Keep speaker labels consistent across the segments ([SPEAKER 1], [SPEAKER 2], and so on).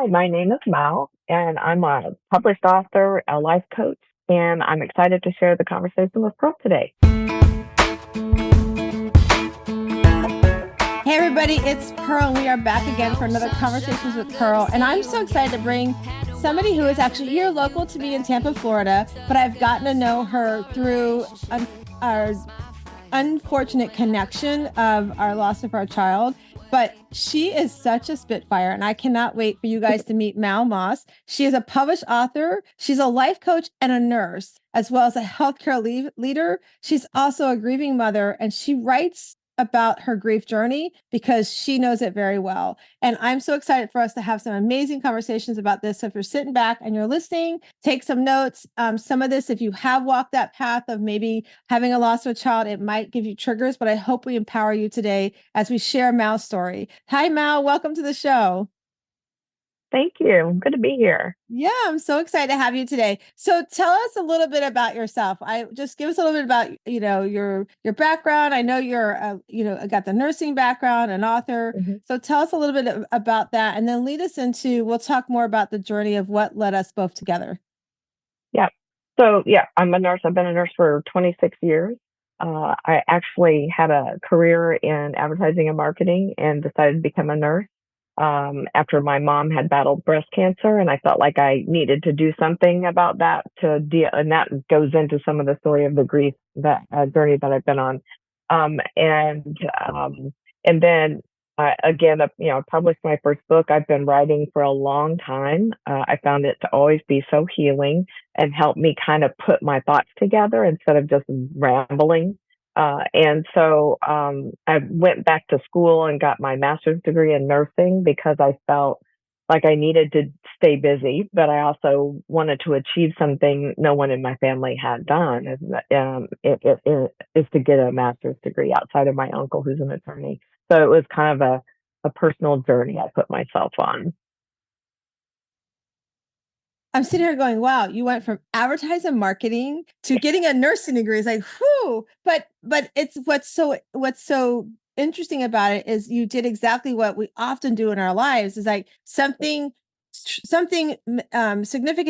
[SPEAKER 1] Hi, my name is Mal, and I'm a published author, a life coach, and I'm excited to share the conversation with Pearl today.
[SPEAKER 2] Hey everybody, it's Pearl, and we are back again for another Conversations with Pearl. And I'm so excited to bring somebody who is actually here local to me in Tampa, Florida, but I've gotten to know her through our unfortunate connection of our loss of our child. But she is such a spitfire, and I cannot wait for you guys to meet Mal Moss. She is a published author. She's a life coach and a nurse, as well as a healthcare leader. She's also a grieving mother, and she writes about her grief journey because she knows it very well. And I'm so excited for us to have some amazing conversations about this. So if you're sitting back and you're listening, take some notes. Some of this, if you have walked that path of maybe having a loss of a child, it might give you triggers, but I hope we empower you today as we share Mal's story. Hi, Mal. Welcome to the show.
[SPEAKER 1] Thank you. Good to be here.
[SPEAKER 2] Yeah, I'm so excited to have you today. So tell us a little bit about yourself. I just give us a little bit about, your background. I know you're got the nursing background, an author.
[SPEAKER 1] hmm
[SPEAKER 2] So tell us a little bit about that, and then lead us into, we'll talk more about the journey of what led us both together.
[SPEAKER 1] Yeah. So, I'm a nurse. I've been a nurse for 26 years. I actually had a career in advertising and marketing and decided to become a nurse after my mom had battled breast cancer, and I felt like I needed to do something about that to deal, and that goes into some of the story of the grief that journey that I've been on, um, and um, and then. Again, published my first book. I've been writing for a long time. I found it to always be so healing and help me kind of put my thoughts together instead of just rambling. And so I went back to school and got my master's degree in nursing because I felt like I needed to stay busy, but I also wanted to achieve something no one in my family had done. It is to get a master's degree outside of my uncle, who's an attorney. So it was kind of a personal journey I put myself on.
[SPEAKER 2] I'm sitting here going, wow, you went from advertising marketing to getting a nursing degree. It's like, whoo. But it's what's so interesting about it is you did exactly what we often do in our lives, is like something significant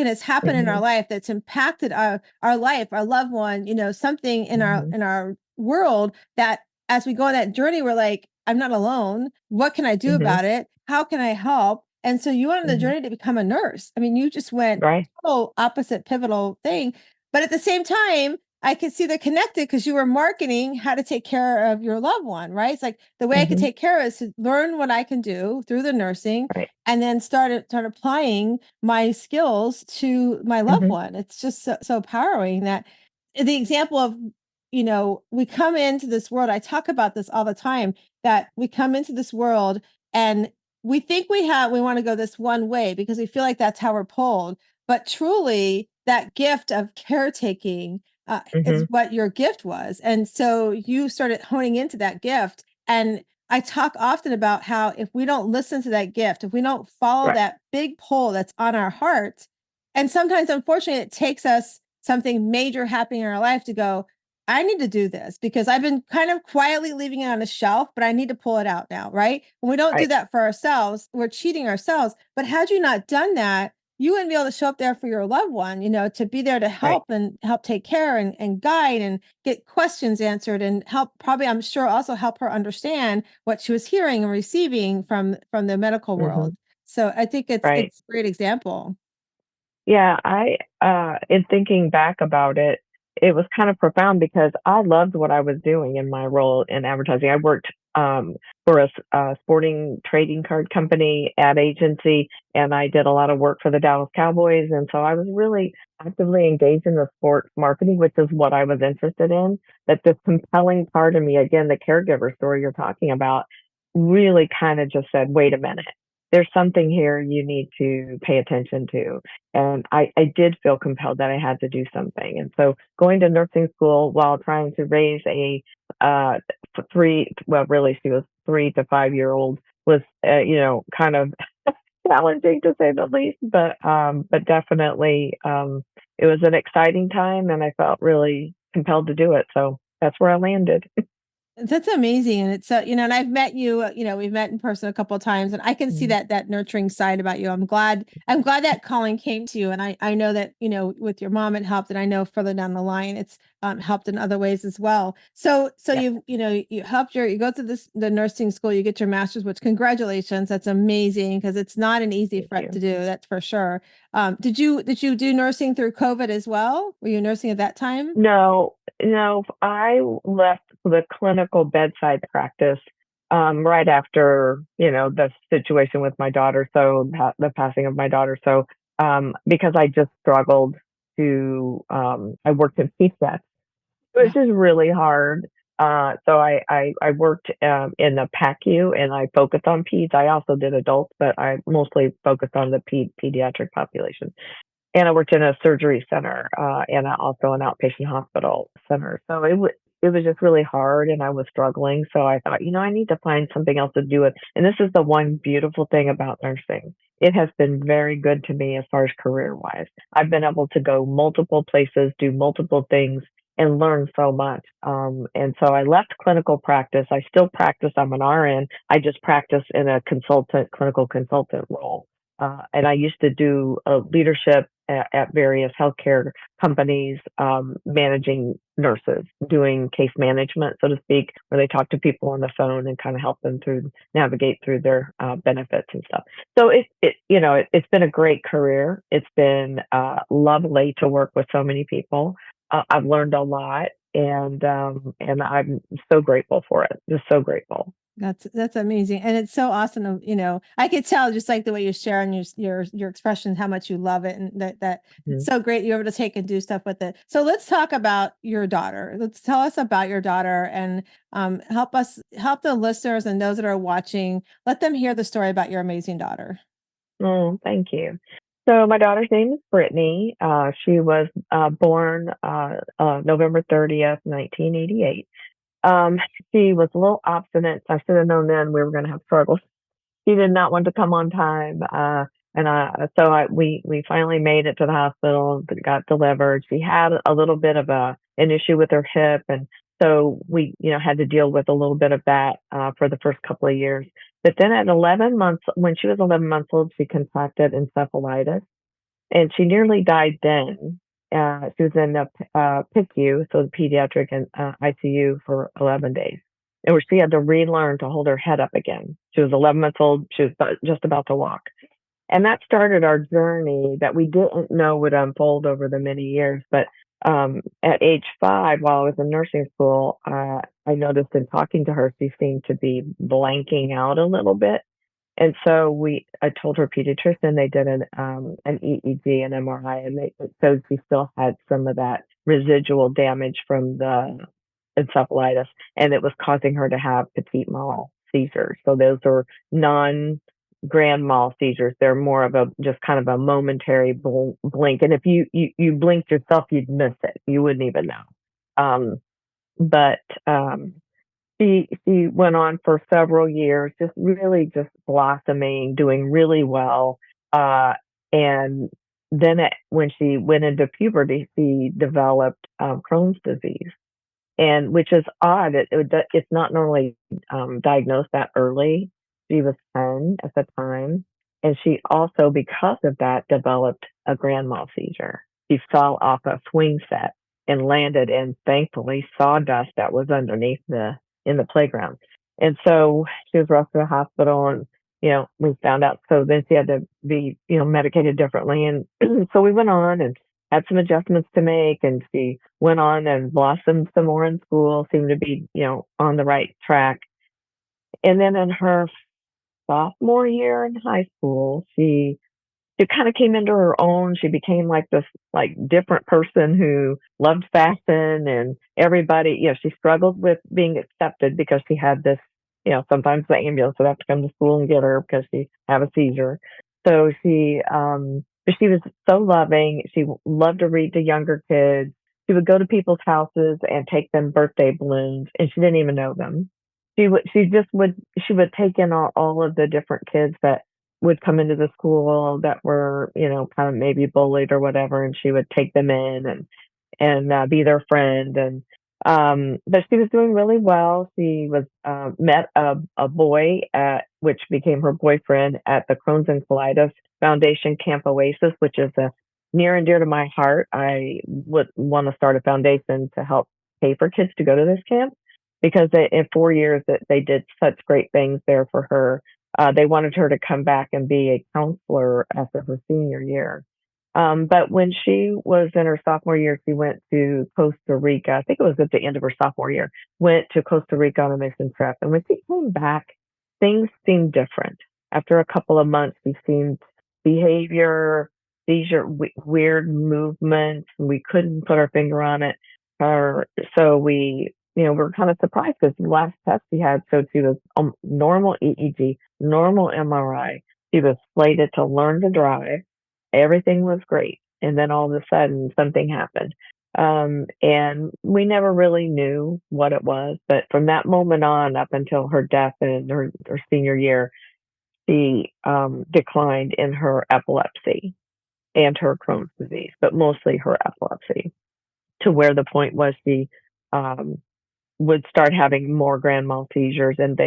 [SPEAKER 2] has happened in our
[SPEAKER 1] hmm
[SPEAKER 2] life that's impacted our life, our loved one, something in our
[SPEAKER 1] hmm
[SPEAKER 2] world that as we go on that journey, we're like, I'm not alone. What can I do
[SPEAKER 1] hmm
[SPEAKER 2] about it? How can I help? And so you went on the
[SPEAKER 1] hmm
[SPEAKER 2] journey to become a nurse. I mean, you just went
[SPEAKER 1] Right.
[SPEAKER 2] total opposite pivotal thing. But at the same time, I could see the connected because you were marketing how to take care of your loved one, right? It's like the way I could
[SPEAKER 1] hmm
[SPEAKER 2] take care of it is to learn what I can do through the nursing
[SPEAKER 1] Right.
[SPEAKER 2] and then start applying my skills to my loved
[SPEAKER 1] hmm
[SPEAKER 2] one. It's just so empowering that the example of, we come into this world. I talk about this all the time, that we come into this world and we think we want to go this one way because we feel like that's how we're pulled. But truly, that gift of caretaking is
[SPEAKER 1] hmm
[SPEAKER 2] what your gift was. And so you started honing into that gift. And I talk often about how if we don't listen to that gift, if we don't follow
[SPEAKER 1] Right.
[SPEAKER 2] that big pull that's on our heart, and sometimes, unfortunately, it takes us something major happening in our life to go, I need to do this because I've been kind of quietly leaving it on a shelf, but I need to pull it out now, right? When we don't do
[SPEAKER 1] Right.
[SPEAKER 2] that for ourselves, we're cheating ourselves. But had you not done that, you wouldn't be able to show up there for your loved one, to be there to
[SPEAKER 1] Right.
[SPEAKER 2] help and help take care and guide and get questions answered and help, probably, I'm sure, also help her understand what she was hearing and receiving from the medical
[SPEAKER 1] hmm
[SPEAKER 2] world. So I think it's
[SPEAKER 1] Right.
[SPEAKER 2] it's a great example.
[SPEAKER 1] Yeah, in thinking back about it, it was kind of profound because I loved what I was doing in my role in advertising. I worked for a sporting trading card company ad agency, and I did a lot of work for the Dallas Cowboys. And so I was really actively engaged in the sports marketing, which is what I was interested in. That this compelling part of me, again, the caregiver story you're talking about, really kind of just said, wait a minute. There's something here you need to pay attention to, and I did feel compelled that I had to do something. And so going to nursing school while trying to raise a uh, well, really, she was 3 to 5 year old, was, kind of challenging to say the least, but definitely, it was an exciting time and I felt really compelled to do it. So that's where I landed.
[SPEAKER 2] That's amazing, and it's so and I've met you, we've met in person a couple of times, and I can see
[SPEAKER 1] Mm,
[SPEAKER 2] that nurturing side about you. I'm glad that calling came to you, and I know that, with your mom it helped, and I know further down the line it's, helped in other ways as well. So
[SPEAKER 1] yeah,
[SPEAKER 2] you helped you go to the nursing school, you get your master's, which congratulations, that's amazing because it's not an easy
[SPEAKER 1] thank
[SPEAKER 2] fret to
[SPEAKER 1] you.
[SPEAKER 2] do, that's for sure. Did you do nursing through COVID as well? Were you nursing at that time?
[SPEAKER 1] No, no, I left the clinical bedside practice right after, the situation with my daughter, so the passing of my daughter. So because I just struggled I worked in PSET,
[SPEAKER 2] Yeah.
[SPEAKER 1] which is really hard. So I worked in the PACU and I focused on peds. I also did adults, but I mostly focused on the pediatric population. And I worked in a surgery center and also an outpatient hospital center. So it was just really hard, and I was struggling. So I thought, I need to find something else to do it. And this is the one beautiful thing about nursing. It has been very good to me as far as career wise. I've been able to go multiple places, do multiple things, and learn so much. And so I left clinical practice. I still practice. I'm an RN. I just practice in a clinical consultant role. And I used to do leadership at various healthcare companies, managing nurses, doing case management, so to speak, where they talk to people on the phone and kind of help them through navigate through their benefits and stuff. So it's been a great career. It's been lovely to work with so many people. I've learned a lot, and I'm so grateful for it. Just so grateful.
[SPEAKER 2] That's amazing, and it's so awesome I could tell just like the way you share and your expression how much you love it, and that it's
[SPEAKER 1] Mhm.
[SPEAKER 2] so great you're able to take and do stuff with it. So let's talk about your daughter. Let's tell us about your daughter and help the listeners and those that are watching, let them hear the story about your amazing daughter.
[SPEAKER 1] Oh, thank you. So my daughter's name is Brittany. She was born November 30th, 1988. Um, she was a little obstinate. I should have known then we were going to have struggles. She did not want to come on time. We finally made it to the hospital, got delivered. She had a little bit of an issue with her hip, and so we, had to deal with a little bit of that for the first couple of years. But then at 11 months, when she was 11 months old, she contracted encephalitis, and she nearly died then. She was in the PICU, so the pediatric and ICU for 11 days, and where she had to relearn to hold her head up again. She was 11 months old. She was just about to walk. And that started our journey that we didn't know would unfold over the many years. But at age 5, while I was in nursing school, I noticed in talking to her, she seemed to be blanking out a little bit. And so I told her pediatrician, they did an EEG and MRI, and it showed she still had some of that residual damage from the encephalitis, and it was causing her to have petit mal seizures. So those are non grand mal seizures. They're more of a just kind of a momentary blink. And if you blinked yourself, you'd miss it. You wouldn't even know. But she went on for several years, just really just blossoming, doing really well. And then when she went into puberty, she developed Crohn's disease, and which is odd. It's not normally diagnosed that early. She was 10 at the time, and she also, because of that, developed a grand mal seizure. She fell off a swing set and landed in, thankfully, sawdust that was underneath in the playground. And so she was rushed to the hospital, and we found out. So then she had to be medicated differently, and so we went on and had some adjustments to make, and she went on and blossomed some more in school, seemed to be, on the right track. And then in her sophomore year in high school, she kind of came into her own. She became like this like different person who loved fashion, and everybody, she struggled with being accepted because she had this, sometimes the ambulance would have to come to school and get her because she had a seizure. So but she was so loving. She loved to read to younger kids. She would go to people's houses and take them birthday balloons, and she didn't even know them. She would take in all of the different kids that would come into the school that were, kind of maybe bullied or whatever, and she would take them in and be their friend. And But she was doing really well. She was met a boy at which became her boyfriend at the Crohn's and Colitis Foundation Camp Oasis, which is a near and dear to my heart. I would want to start a foundation to help pay for kids to go to this camp because in 4 years that they did such great things there for her. They wanted her to come back and be a counselor after her senior year. But when she was in her sophomore year, she went to Costa Rica. I think it was at the end of her sophomore year. Went to Costa Rica on a mission trip, and when she came back, things seemed different. After a couple of months, she seemed behavior, seizure, weird movements. We couldn't put our finger on it. Her, so we were kind of surprised because the last test she had showed she was normal EEG, normal MRI. She was slated to learn to drive. Everything was great. And then all of a sudden something happened. And we never really knew what it was. But from that moment on, up until her death in her senior year, she declined in her epilepsy and her Crohn's disease, but mostly her epilepsy, to where the point was she um, would start having more grand mal seizures, and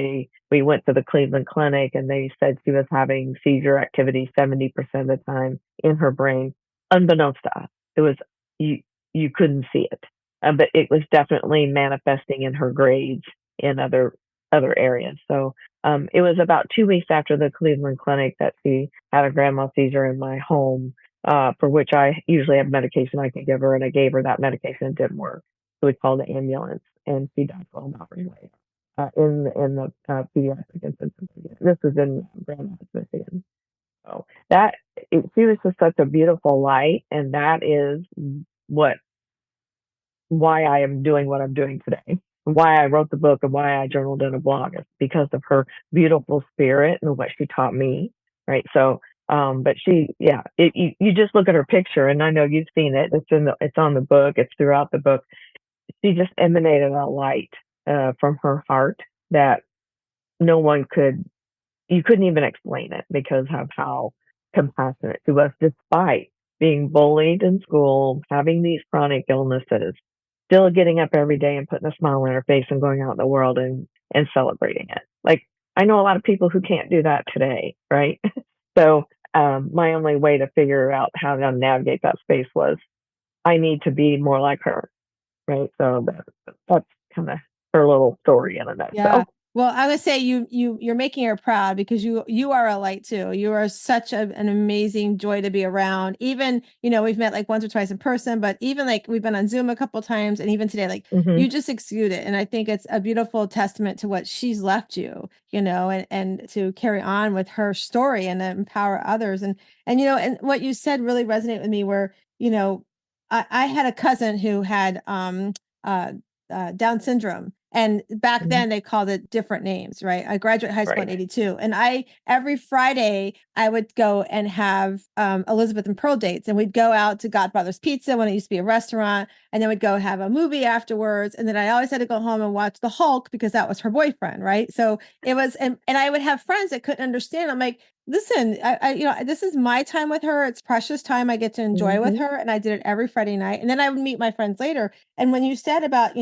[SPEAKER 1] we went to the Cleveland Clinic and they said she was having seizure activity 70% of the time in her brain, unbeknownst to us. It was you you couldn't see it, but it was definitely manifesting in her grades in other areas. So it was about 2 weeks after the Cleveland Clinic that she had a grand mal seizure in my home, for which I usually have medication I can give her, and I gave her that medication. It didn't work, so we called the ambulance, and she died 12 hours later in the pediatric intensive care. This was in Grand Rapids, Michigan. So she was just such a beautiful light, and that is what why I am doing what I'm doing today. Why I wrote the book and why I journaled in a blog is because of her beautiful spirit and what she taught me. Right. So, but you just look at her picture, and I know you've seen it. It's on the book. It's throughout the book. She just emanated a light from her heart that no one could, you couldn't even explain it because of how compassionate she was, despite being bullied in school, having these chronic illnesses, still getting up every day and putting a smile on her face and going out in the world and celebrating it. Like, I know a lot of people who can't do that today, right? So my only way to figure out how to navigate that space was I need to be more like her, right? So that's kind of her little story in a
[SPEAKER 2] Yeah.
[SPEAKER 1] nutshell.
[SPEAKER 2] Well, I would say you're making her proud because you are a light too. You are such an amazing joy to be around. Even, we've met like once or twice in person, but even like we've been on Zoom a couple times and even today, like
[SPEAKER 1] Hmm.
[SPEAKER 2] you just exude it. And I think it's a beautiful testament to what she's left you, and to carry on with her story and to empower others. And what you said really resonated with me where, I had a cousin who had uh Down syndrome. And back
[SPEAKER 1] Hmm.
[SPEAKER 2] then they called it different names, right? I graduated high school in
[SPEAKER 1] Right.
[SPEAKER 2] 82. And every Friday, I would go and have Elizabeth and Pearl dates. And we'd go out to Godfather's Pizza when it used to be a restaurant. And then we'd go have a movie afterwards. And then I always had to go home and watch the Hulk because that was her boyfriend, right? So it was, and I would have friends that couldn't understand. I'm like, listen, this is my time with her. It's precious time I get to enjoy with
[SPEAKER 1] Hmm.
[SPEAKER 2] her. And I did it every Friday night. And then I would meet my friends later, and when you said about,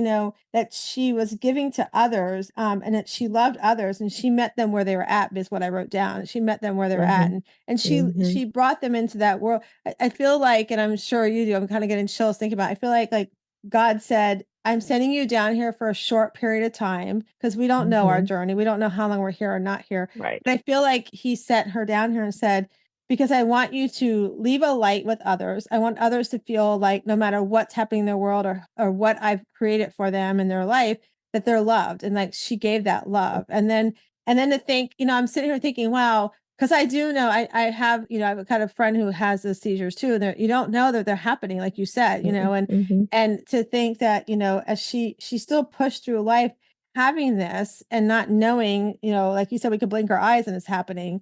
[SPEAKER 2] that she was giving to others, and that she loved others and she met them where they were at is what I wrote down. She met them where they were at,
[SPEAKER 1] Hmm.
[SPEAKER 2] and
[SPEAKER 1] Hmm.
[SPEAKER 2] she brought them into that world. I feel like, and I'm sure you do, I'm kind of getting chills thinking about it. I feel like God said, I'm sending you down here for a short period of time because we don't know our
[SPEAKER 1] Hmm.
[SPEAKER 2] journey. We don't know how long we're here or not here.
[SPEAKER 1] Right.
[SPEAKER 2] But I feel like he sent her down here and said, because I want you to leave a light with others. I want others to feel like no matter what's happening in their world or what I've created for them in their life, that they're loved. And like she gave that love. And then to think, I'm sitting here thinking, wow, because I do know I have, I have a kind of friend who has those seizures too. And you don't know that they're happening, like you said, and
[SPEAKER 1] Hmm.
[SPEAKER 2] to think that, as she still pushed through life having this and not knowing, like you said, we could blink our eyes and it's happening,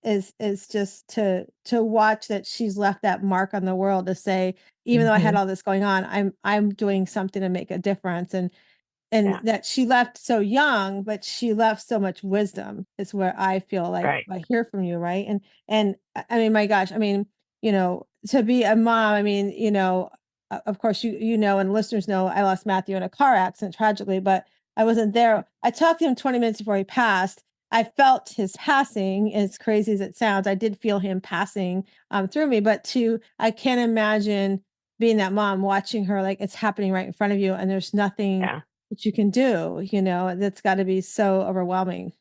[SPEAKER 2] is just to watch that she's left that mark on the world to say, even though I had
[SPEAKER 1] Hmm.
[SPEAKER 2] all this going on, I'm doing something to make a difference. And
[SPEAKER 1] Yeah.
[SPEAKER 2] that she left so young, but she left so much wisdom is where I feel like
[SPEAKER 1] Right.
[SPEAKER 2] I hear from you, right? And I mean, my gosh, I mean, to be a mom, I mean, of course, and listeners know I lost Matthew in a car accident tragically, but I wasn't there. I talked to him 20 minutes before he passed. I felt his passing, as crazy as it sounds. I did feel him passing through me, but I can't imagine being that mom watching her like it's happening right in front of you, and there's nothing
[SPEAKER 1] Yeah.
[SPEAKER 2] that you can do. That's got to be so overwhelming.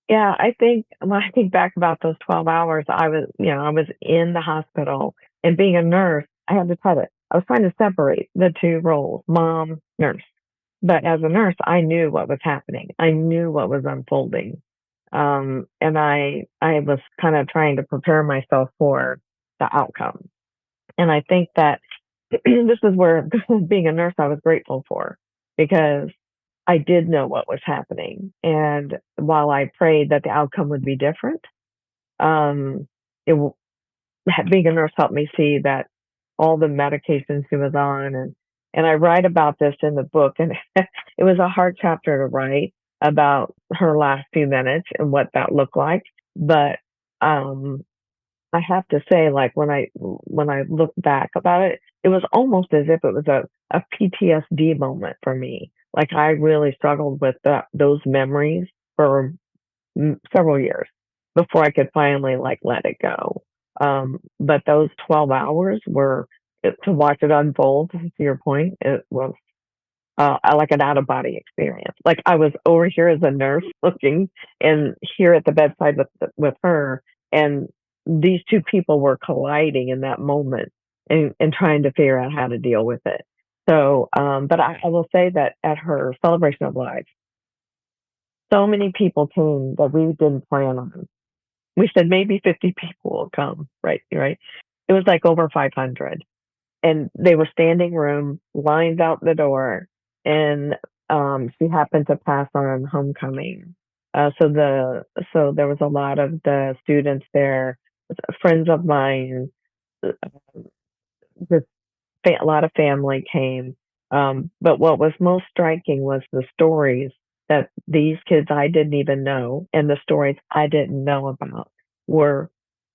[SPEAKER 1] Yeah, I think when I think back about those 12 hours, I was in the hospital, and being a nurse, I had to try to I was trying to separate the two roles, mom, nurse. But as a nurse, I knew what was happening. I knew what was unfolding. And I was kind of trying to prepare myself for the outcome. And I think that this is where being a nurse I was grateful for, because I did know what was happening. And while I prayed that the outcome would be different, um, it, w- being a nurse helped me see that all the medications she was on, and I write about this in the book, and it was a hard chapter to write about her last few minutes and what that looked like. But um, I have to say, like when I look back about it, it was almost as if it was a PTSD moment for me. Like I really struggled with those memories for several years before I could finally like let it go. But those 12 hours were to watch it unfold. To your point, it was like an out of body experience. Like I was over here as a nurse looking, and here at the bedside with her, and these two people were colliding in that moment, and trying to figure out how to deal with it. So, but I will say that at her celebration of life, so many people came that we didn't plan on. We said maybe 50 people will come, right? Right. It was like over 500, and they were standing room, lines out the door, and she happened to pass on homecoming. So there was a lot of the students there, friends of mine, uh, just a lot of family came. But what was most striking was the stories that these kids I didn't even know, and the stories I didn't know about were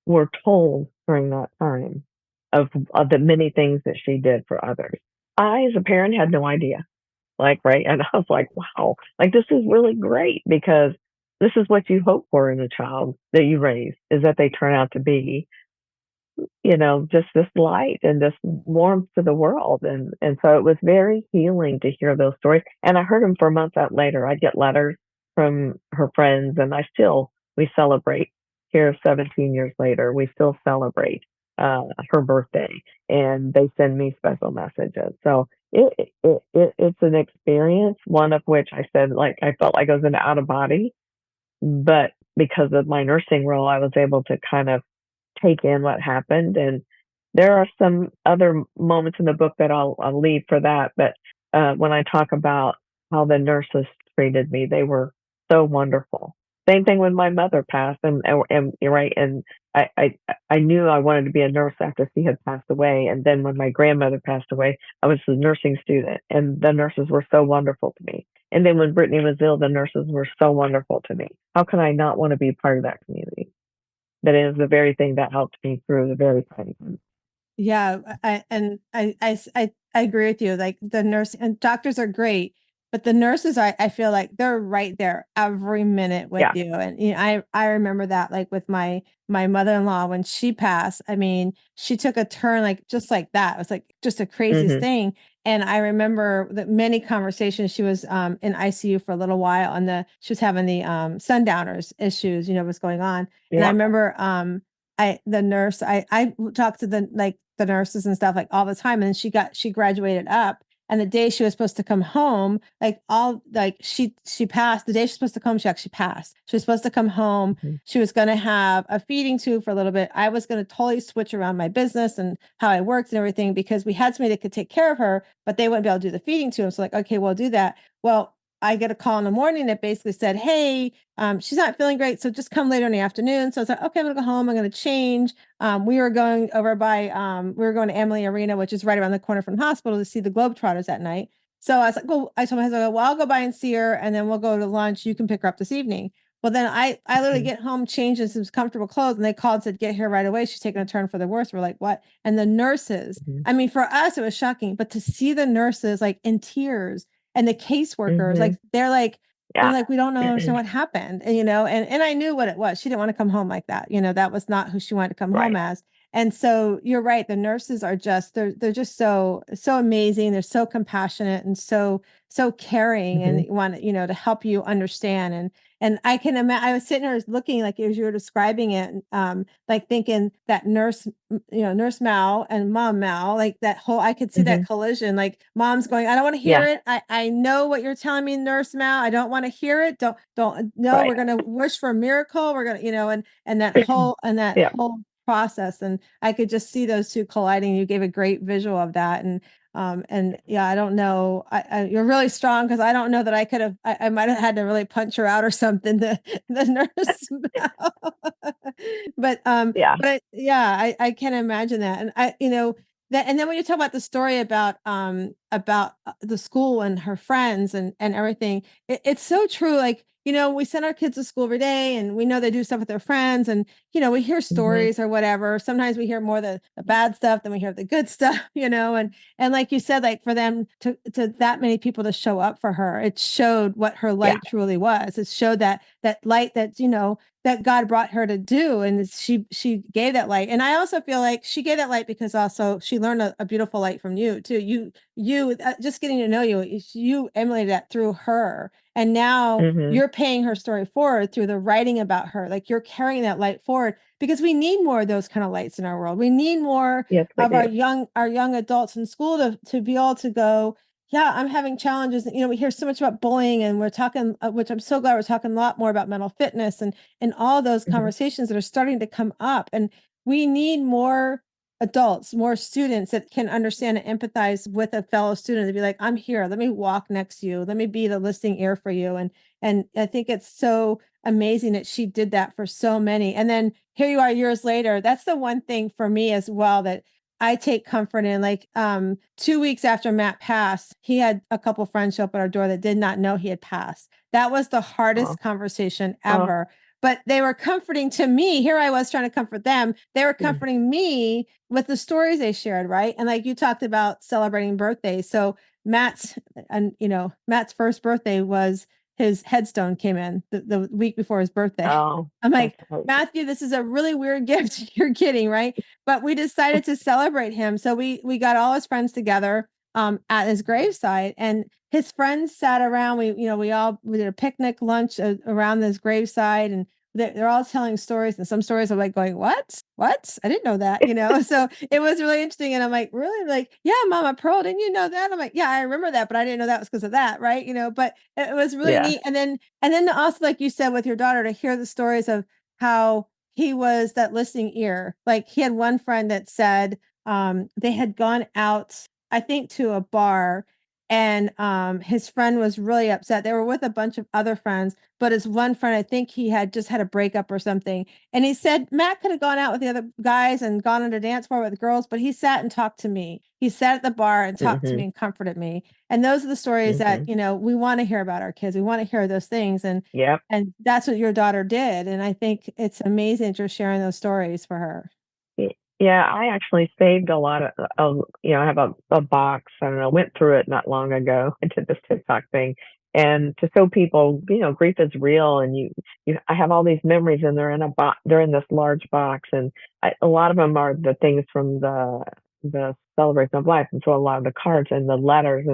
[SPEAKER 1] were told during that time of the many things that she did for others. I, as a parent, had no idea. Like, right, and I was like, wow, like this is really great, because this is what you hope for in a child that you raise, is that they turn out to be, just this light and this warmth to the world. And so it was very healing to hear those stories. And I heard them for months out later. I get letters from her friends, and we celebrate here 17 years later. We still celebrate her birthday, and they send me special messages. So it's an experience, one of which I said, like, I felt like I was in out of body, but because of my nursing role, I was able to kind of take in what happened. And there are some other moments in the book that I'll leave for that. But when I talk about how the nurses treated me, they were so wonderful. Same thing when my mother passed, and you're right. And I, I I knew I wanted to be a nurse after she had passed away. And then when my grandmother passed away, I was a nursing student, and the nurses were so wonderful to me. And then when Brittany was ill, the nurses were so wonderful to me. How can I not want to be part of that community? That is the very thing that helped me through the very time.
[SPEAKER 2] Yeah, I agree with you. Like the nurse and doctors are great, but the nurses, I feel like they're right there every minute with
[SPEAKER 1] Yeah.
[SPEAKER 2] you. And I remember that like with my mother-in-law when she passed. I mean, she took a turn like just like that. It was like just the craziest
[SPEAKER 1] Mhm.
[SPEAKER 2] thing. And I remember that many conversations. She was in ICU for a little while, and the she was having the sundowners issues. Was going on, and I
[SPEAKER 1] Yeah.
[SPEAKER 2] remember I the nurse I talked to the nurses and stuff like all the time, and she graduated up, and the day she was supposed to come home, like all like she passed the day she's supposed to come, she actually passed. She was supposed to come home.
[SPEAKER 1] Mhm.
[SPEAKER 2] She was going to have a feeding tube for a little bit. I was going to totally switch around my business and how I worked and everything because we had somebody that could take care of her, but they wouldn't be able to do the feeding tube. So like, okay, we'll do that. Well, I get a call in the morning that basically said, "Hey, she's not feeling great, so just come later in the afternoon." So I was like, "Okay, I'm gonna go home. I'm gonna change." We were going over by, we were going to Emily Arena, which is right around the corner from the hospital, to see the Globetrotters that night. So I was like, "Well," I told my husband, "Well, I'll go by and see her, and then we'll go to lunch. You can pick her up this evening." Well, then I literally
[SPEAKER 1] Mhm.
[SPEAKER 2] get home, changed in some comfortable clothes, and they called and said, "Get here right away. She's taking a turn for the worse." We're like, "What?" And the nurses,
[SPEAKER 1] Mhm.
[SPEAKER 2] I mean, for us, it was shocking, but to see the nurses like in tears and the caseworkers,
[SPEAKER 1] Mhm.
[SPEAKER 2] they're
[SPEAKER 1] Yeah.
[SPEAKER 2] like, "We don't know understand what happened." And, and I knew what it was. She didn't want to come home like that. That was not who she wanted to come home
[SPEAKER 1] Right.
[SPEAKER 2] as. And so you're right. The nurses are just they're just so amazing. They're so compassionate and so caring and
[SPEAKER 1] Mhm.
[SPEAKER 2] want to help you understand. And I can imagine, I was sitting there looking like as you were describing it, like thinking that nurse Mal and mom Mal, like that whole, I could see that
[SPEAKER 1] Mhm.
[SPEAKER 2] collision. Like mom's going, I don't want to hear
[SPEAKER 1] Yeah.
[SPEAKER 2] it. I know what you're telling me, nurse Mal. I don't want to hear it. Don't, no,
[SPEAKER 1] Right.
[SPEAKER 2] we're going to wish for a miracle. We're going to, and that whole process. And I could just see those two colliding. You gave a great visual of that. And yeah, I don't know. You're really strong because I don't know that I could have. I might have had to really punch her out or something. The nurse, but
[SPEAKER 1] Yeah.
[SPEAKER 2] yeah, I can imagine that, and that. And then when you talk about the story about the school and her friends and everything, it's so true. Like we send our kids to school every day, and we know they do stuff with their friends, and we hear
[SPEAKER 1] Mhm.
[SPEAKER 2] stories or whatever. Sometimes we hear more the bad stuff than we hear the good stuff, and like you said, like for them to that many people to show up for her, it showed what her
[SPEAKER 1] Yeah.
[SPEAKER 2] light truly was. It showed that light that God brought her to do, and she gave that light. And I also feel like she gave that light because also she learned a beautiful light from you too. You just getting to know you emulated that through her, and now
[SPEAKER 1] Mhm.
[SPEAKER 2] you're paying her story forward through the writing about her. Like you're carrying that light forward because we need more of those kind of lights in our world. We need more
[SPEAKER 1] Yes, we
[SPEAKER 2] of
[SPEAKER 1] do.
[SPEAKER 2] our young adults in school to be able to go, yeah, I'm having challenges. We hear so much about bullying, and we're talking, which I'm so glad we're talking a lot more about mental fitness and all those
[SPEAKER 1] Mhm.
[SPEAKER 2] conversations that are starting to come up. And we need more adults, more students that can understand and empathize with a fellow student to be like, I'm here. Let me walk next to you. Let me be the listening ear for you. And I think it's so amazing that she did that for so many. And then here you are years later. That's the one thing for me as well that I take comfort in. Like 2 weeks after Matt passed, he had a couple friends show up at our door that did not know he had passed. That was the
[SPEAKER 1] Oh.
[SPEAKER 2] hardest conversation
[SPEAKER 1] Oh.
[SPEAKER 2] ever. But they were comforting to me. Here I was trying to comfort them. They were
[SPEAKER 1] Mhm.
[SPEAKER 2] comforting me with the stories they shared, right? And like you talked about celebrating birthdays. So Matt's first birthday was his headstone came in the week before his birthday.
[SPEAKER 1] Oh,
[SPEAKER 2] I'm
[SPEAKER 1] that's
[SPEAKER 2] like,
[SPEAKER 1] amazing.
[SPEAKER 2] Matthew, this is a really weird gift you're getting, right? But we decided to celebrate him. So we got all his friends together at his gravesite, and his friends sat around. We did a picnic lunch around this gravesite, and they're all telling stories, and some stories are like going, what, I didn't know that, so it was really interesting. And I'm like, really? Like, yeah, Mama Pearl, didn't you know that? I'm like, yeah, I remember that, but I didn't know that was because of that, right? But it was really
[SPEAKER 1] Yeah.
[SPEAKER 2] neat. And then also, like you said, with your daughter, to hear the stories of how he was that listening ear. Like he had one friend that said they had gone out, I think, to a bar, and his friend was really upset. They were with a bunch of other friends, but his one friend, I think he had just had a breakup or something. And he said Matt could have gone out with the other guys and gone on a dance floor with the girls, but he sat and talked to me. He sat at the bar and talked to me
[SPEAKER 1] Mhm.
[SPEAKER 2] and comforted me. And those are the stories that,
[SPEAKER 1] Mhm.
[SPEAKER 2] we want to hear about our kids. We want to hear those things.
[SPEAKER 1] Yep.
[SPEAKER 2] And that's what your daughter did. And I think it's amazing that you're sharing those stories for her.
[SPEAKER 1] Yeah, I actually saved a lot I have a box. I don't know, went through it not long ago. I did this TikTok thing, and to show people, grief is real, and I have all these memories, and they're in this large box, and a lot of them are the things from the celebration of life, and so a lot of the cards and the letters,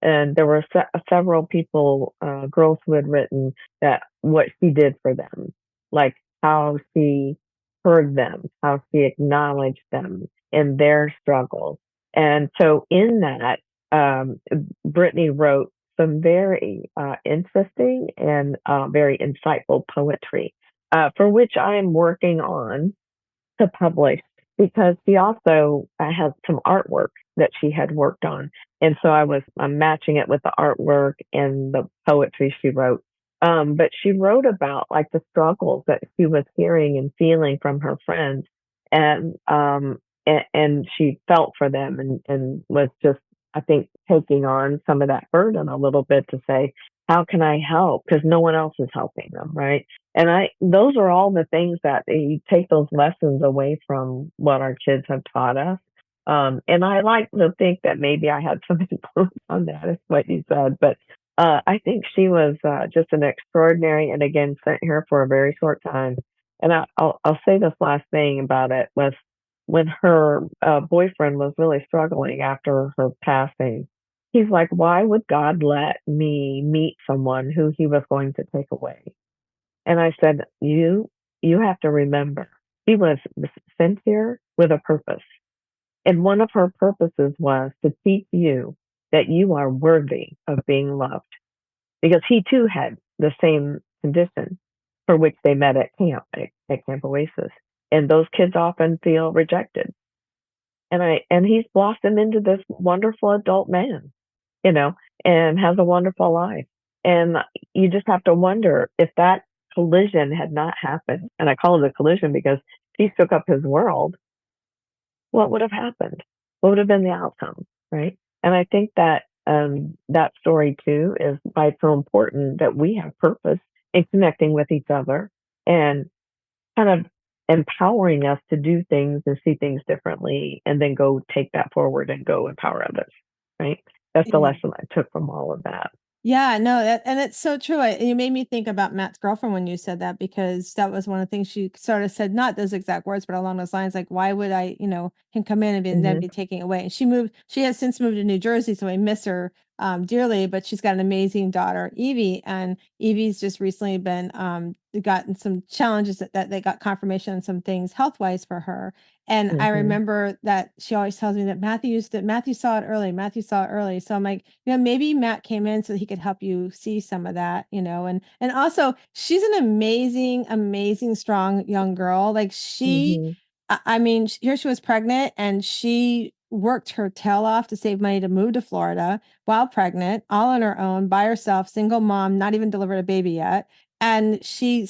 [SPEAKER 1] and there were several people, girls who had written that what she did for them, like how she heard them, how she acknowledged them in their struggles. And so in that, Brittany wrote some very interesting and very insightful poetry, for which I am working on to publish, because she also has some artwork that she had worked on. And so I'm matching it with the artwork and the poetry she wrote. But she wrote about like the struggles that she was hearing and feeling from her friends, and and she felt for them, and was just, I think, taking on some of that burden a little bit to say, how can I help? Because no one else is helping them, right? And those are all the things that you take those lessons away from what our kids have taught us. And I like to think that maybe I had some influence on that, is what you said. But I think she was just an extraordinary, and again, sent here for a very short time. And I'll say this last thing about it was when her boyfriend was really struggling after her passing. He's like, why would God let me meet someone who he was going to take away? And I said, you have to remember, she was sent here with a purpose. And one of her purposes was to teach you that you are worthy of being loved. Because he too had the same condition for which they met at camp, at Camp Oasis. And those kids often feel rejected. And he's blossomed into this wonderful adult man, you know, and has a wonderful life. And you just have to wonder if that collision had not happened, and I call it a collision because he shook up his world, what would have happened? What would have been the outcome, right? And I think that that story too is why it's so important that we have purpose in connecting with each other and kind of empowering us to do things and see things differently and then go take that forward and go empower others, right? That's the lesson I took from all of that.
[SPEAKER 2] Yeah, no, and it's so true. You made me think about Matt's girlfriend when you said that, because that was one of the things she sort of said, not those exact words, but along those lines, like, why would I, him come in and then
[SPEAKER 1] Hmm.
[SPEAKER 2] be taking away? And she has since moved to New Jersey, so I miss her dearly, but she's got an amazing daughter, Evie, and Evie's just recently been gotten some challenges that they got confirmation on some things health wise for her. And I
[SPEAKER 1] Hmm.
[SPEAKER 2] remember that she always tells me that Matthew saw it early. Matthew saw it early. So I'm like, maybe Matt came in so he could help you see some of that, and also she's an amazing, amazing, strong young girl. Like
[SPEAKER 1] Hmm.
[SPEAKER 2] I mean, here she was pregnant and she worked her tail off to save money to move to Florida while pregnant, all on her own, by herself, single mom, not even delivered a baby yet. And she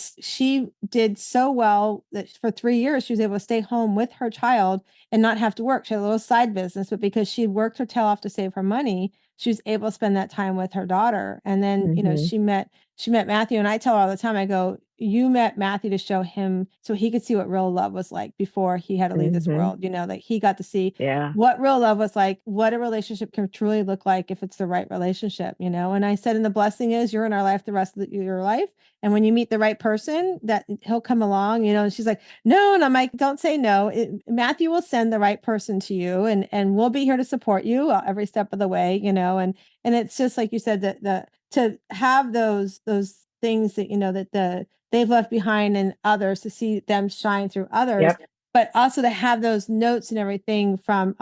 [SPEAKER 2] did so well that for 3 years she was able to stay home with her child and not have to work. She had a little side business, but because she had worked her tail off to save her money, she was able to spend that time with her daughter. And then,
[SPEAKER 1] Hmm.
[SPEAKER 2] she met Matthew, and I tell her all the time, I go, you met Matthew to show him so he could see what real love was like before he had to leave this
[SPEAKER 1] Hmm.
[SPEAKER 2] world, like he got to see
[SPEAKER 1] Yeah.
[SPEAKER 2] what real love was like, what a relationship can truly look like if it's the right relationship. And I said, and the blessing is you're in our life the rest of your life. And when you meet the right person, that he'll come along, and she's like, no. And I'm like, don't say no. Matthew will send the right person to you, and we'll be here to support you every step of the way. And it's just like you said, that to have those things that, that they've left behind in others, to see them shine through others,
[SPEAKER 1] Yep.
[SPEAKER 2] but also to have those notes and everything from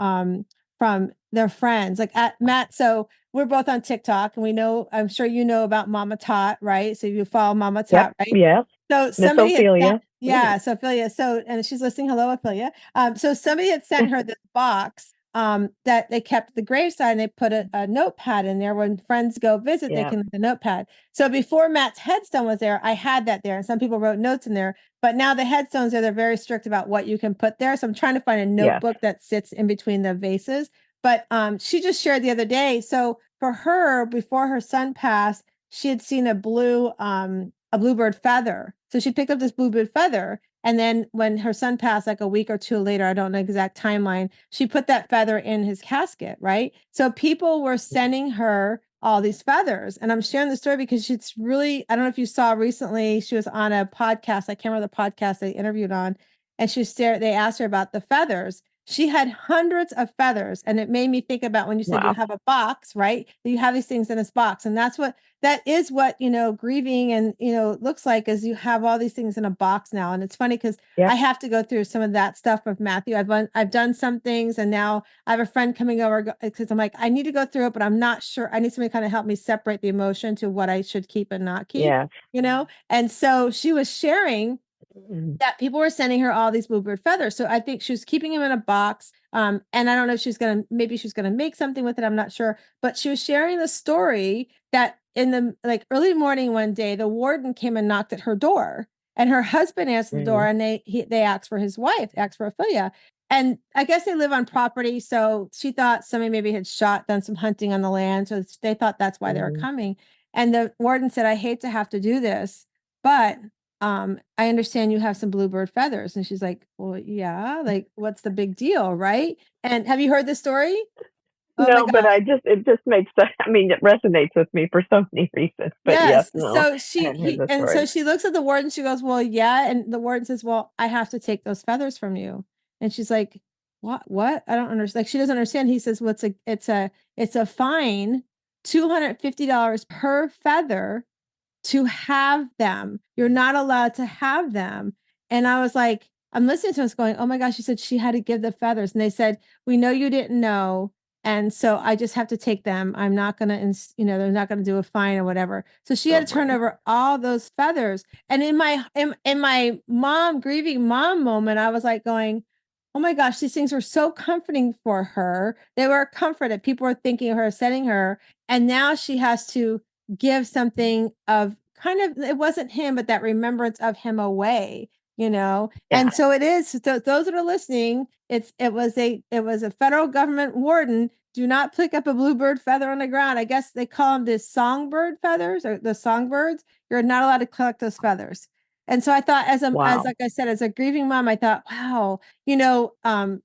[SPEAKER 2] their friends, like at Matt. So we're both on TikTok, and I'm sure you know about Mama Tot, right? So you follow Mama Tot,
[SPEAKER 1] Yep.
[SPEAKER 2] right?
[SPEAKER 1] Yes.
[SPEAKER 2] So
[SPEAKER 1] Miss
[SPEAKER 2] somebody had sent,
[SPEAKER 1] Ophelia.
[SPEAKER 2] yeah, so Ophelia, and she's listening. Hello, Ophelia. So somebody had sent her this box that they kept at the graveside, and they put a notepad in there. When friends go visit, they
[SPEAKER 1] Yeah.
[SPEAKER 2] can leave the notepad. So before Matt's headstone was there, I had that there, and some people wrote notes in there. But now the headstones they're very strict about what you can put there. So I'm trying to find a
[SPEAKER 1] Yes.
[SPEAKER 2] notebook that sits in between the vases. But she just shared the other day. So for her, before her son passed, she had seen a bluebird feather. So she picked up this bluebird feather. And then when her son passed, like a week or two later, I don't know exact timeline, she put that feather in his casket, right? So people were sending her all these feathers. And I'm sharing the story because it's really, I don't know if you saw recently, she was on a podcast. I can't remember the podcast they interviewed on. And they asked her about the feathers. She had hundreds of feathers. And it made me think about when you said you
[SPEAKER 1] Wow.
[SPEAKER 2] have a box, right? You have these things in this box. And that is what, grieving and, looks like, is you have all these things in a box now. And it's funny because I
[SPEAKER 1] Yep.
[SPEAKER 2] have to go through some of that stuff with Matthew. I've done some things, and now I have a friend coming over because I'm like, I need to go through it, but I'm not sure. I need somebody to kind of help me separate the emotion to what I should keep and not keep,
[SPEAKER 1] Yes.
[SPEAKER 2] And so she was sharing
[SPEAKER 1] Mhm.
[SPEAKER 2] that people were sending her all these bluebird feathers. So I think she was keeping them in a box. And I don't know if maybe she's gonna make something with it. I'm not sure. But she was sharing the story that in the like early morning one day, the warden came and knocked at her door, and her husband answered the door,
[SPEAKER 1] Mm.
[SPEAKER 2] and they asked for his wife, asked for Ophelia. And I guess they live on property. So she thought somebody maybe had done some hunting on the land. So they thought that's why they were
[SPEAKER 1] Mhm.
[SPEAKER 2] coming. And the warden said, "I hate to have to do this, but I understand you have some bluebird feathers." And she's like, "Well, yeah, like what's the big deal, right?" And have you heard this story? Oh my
[SPEAKER 1] No, but
[SPEAKER 2] gosh.
[SPEAKER 1] it just makes I mean, it resonates with me for so many reasons. But yes,
[SPEAKER 2] Yes.
[SPEAKER 1] no,
[SPEAKER 2] So
[SPEAKER 1] I hadn't heard the
[SPEAKER 2] so
[SPEAKER 1] story.
[SPEAKER 2] she looks at the warden, she goes, "Well, yeah." And the warden says, "Well, I have to take those feathers from you." And she's like, "What? What? I don't understand." Like she doesn't understand. He says, "Well, it's a fine, $250 per feather to have them. You're not allowed to have them." And I was like, I'm listening to us going, "Oh my gosh," she said she had to give the feathers. And they said, "We know you didn't know. And so I just have to take them. I'm not going to, they're not going to do a fine or whatever." So she
[SPEAKER 1] Oh
[SPEAKER 2] had to
[SPEAKER 1] my
[SPEAKER 2] turn over all those feathers. And in my mom grieving mom moment, I was like going, "Oh my gosh, these things were so comforting for her. They were a comfort that people were thinking of her, sending her. And now she has to give something of kind of, it wasn't him, but that remembrance of him away, you know?
[SPEAKER 1] yeah,
[SPEAKER 2] And so it is, so those that are listening, it was a federal government warden. Do not pick up a bluebird feather on the ground. I guess they call them the songbird feathers or the songbirds. You're not allowed to collect those feathers. And so I thought as
[SPEAKER 1] wow,
[SPEAKER 2] like I said, as a grieving mom, I thought, wow, you know, um,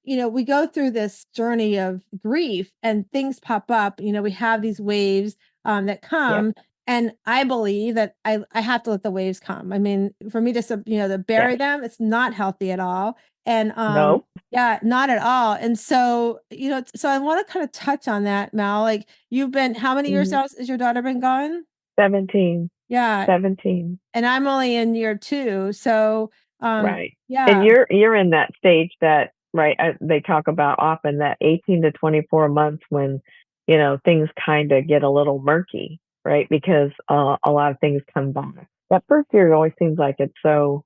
[SPEAKER 2] we go through this journey of grief and things pop up. We have these waves that
[SPEAKER 1] yep,
[SPEAKER 2] come. And I believe that I have to let the waves come. I mean, for me to, to
[SPEAKER 1] yes,
[SPEAKER 2] bury them, it's not healthy at all. And
[SPEAKER 1] no,
[SPEAKER 2] yeah, not at all. And so, so I want to kind of touch on that, Mal. Like you've been, how many years
[SPEAKER 1] mhm,
[SPEAKER 2] now has your daughter been gone?
[SPEAKER 1] 17,
[SPEAKER 2] Yeah.
[SPEAKER 1] 17.
[SPEAKER 2] And I'm only in year two. So,
[SPEAKER 1] Right. And
[SPEAKER 2] yeah,
[SPEAKER 1] you're in that stage that right they talk about often that 18 to 24 months when things kind of get a little murky, right? Because a lot of things come back. That first year always seems like it's so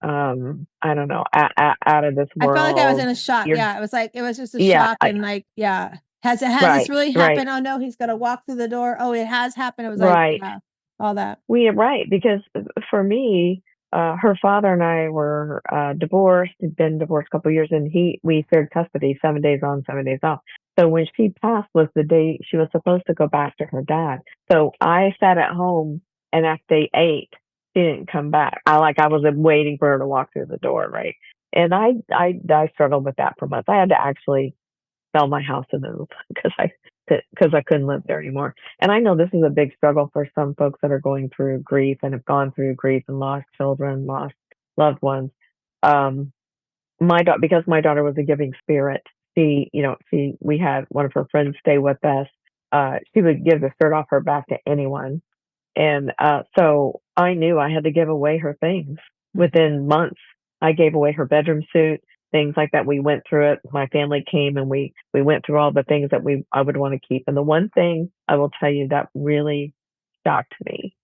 [SPEAKER 1] I don't know, out of this
[SPEAKER 2] I felt like I was
[SPEAKER 1] world.
[SPEAKER 2] in a shock.
[SPEAKER 1] You're
[SPEAKER 2] Yeah. It was like, it was just a
[SPEAKER 1] yeah,
[SPEAKER 2] shock. And like, yeah. Has this
[SPEAKER 1] right,
[SPEAKER 2] really
[SPEAKER 1] right,
[SPEAKER 2] happened? Oh no, he's going to walk through the door. Oh, it has happened. It was like,
[SPEAKER 1] right.
[SPEAKER 2] yeah, all that.
[SPEAKER 1] We right because for me, her father and I were divorced. Had been divorced a couple of years, and we shared custody, 7 days on, 7 days off. So when she passed was the day she was supposed to go back to her dad. So I sat at home, and after day 8, she didn't come back. I was waiting for her to walk through the door, right? And I struggled with that for months. I had to actually sell my house and move because I couldn't live there anymore. And I know this is a big struggle for some folks that are going through grief and have gone through grief and lost children, lost loved ones. Um, because my daughter was a giving spirit. We had one of her friends stay with us. She would give the shirt off her back to anyone, and so I knew I had to give away her things within months. I gave away her bedroom suit, things like that. We went through it. My family came and we went through all the things that I would want to keep. And the one thing I will tell you that really shocked me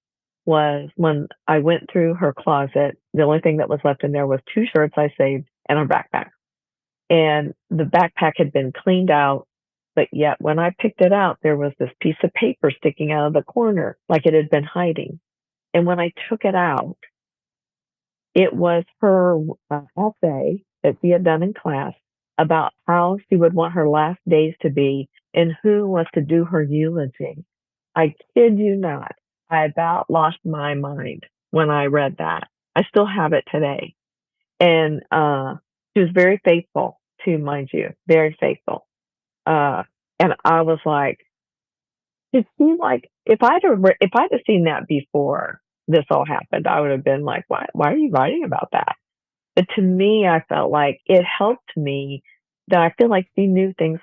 [SPEAKER 1] was when I went through her closet, the only thing that was left in there was 2 shirts I saved and her backpack. And the backpack had been cleaned out, but yet when I picked it out, there was this piece of paper sticking out of the corner like it had been hiding. And when I took it out, it was her essay that she had done in class about how she would want her last days to be and who was to do her eulogy. I kid you not. I about lost my mind when I read that. I still have it today. And she was very faithful to, mind you, very faithful. Uh, and I was like, it seemed like if I'd have seen that before this all happened, I would have been like, why are you writing about that? But to me, I felt like it helped me that I feel like she knew things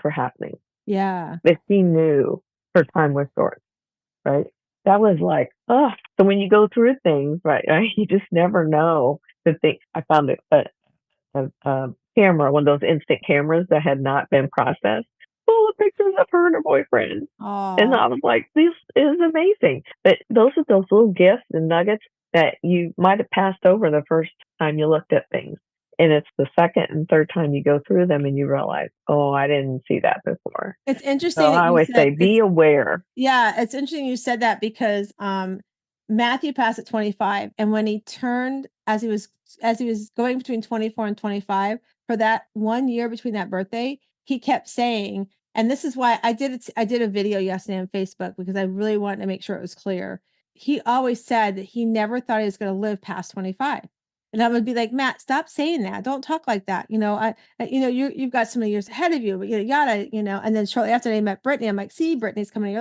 [SPEAKER 1] were happening.
[SPEAKER 2] Yeah.
[SPEAKER 1] That she knew her time was short, right? That was like, oh, so when you go through things, right, you just never know the thing. I found a camera, one of those instant cameras that had not been processed, full of pictures of her and her boyfriend. And
[SPEAKER 2] Oh,
[SPEAKER 1] I was like, this is amazing. But those are those little gifts and nuggets that you might have passed over the first time you looked at things. And it's the second and third time you go through them and you realize, oh, I didn't see that before.
[SPEAKER 2] it's
[SPEAKER 1] So
[SPEAKER 2] interesting that
[SPEAKER 1] I
[SPEAKER 2] you
[SPEAKER 1] always
[SPEAKER 2] said
[SPEAKER 1] say, be aware.
[SPEAKER 2] yeah, it's interesting you said that because Matthew passed at 25 and when he turned as he was going between 24 and 25 for that 1 year between that birthday, he kept saying, And this is why I did a video yesterday on Facebook because I really wanted to make sure it was clear. He always said that he never thought he was going to live past 25. And I would be like, Matt, stop saying that. Don't talk like that. You've got so many years ahead of you, but and then shortly after they met Brittany, I'm like, see, Brittany's coming,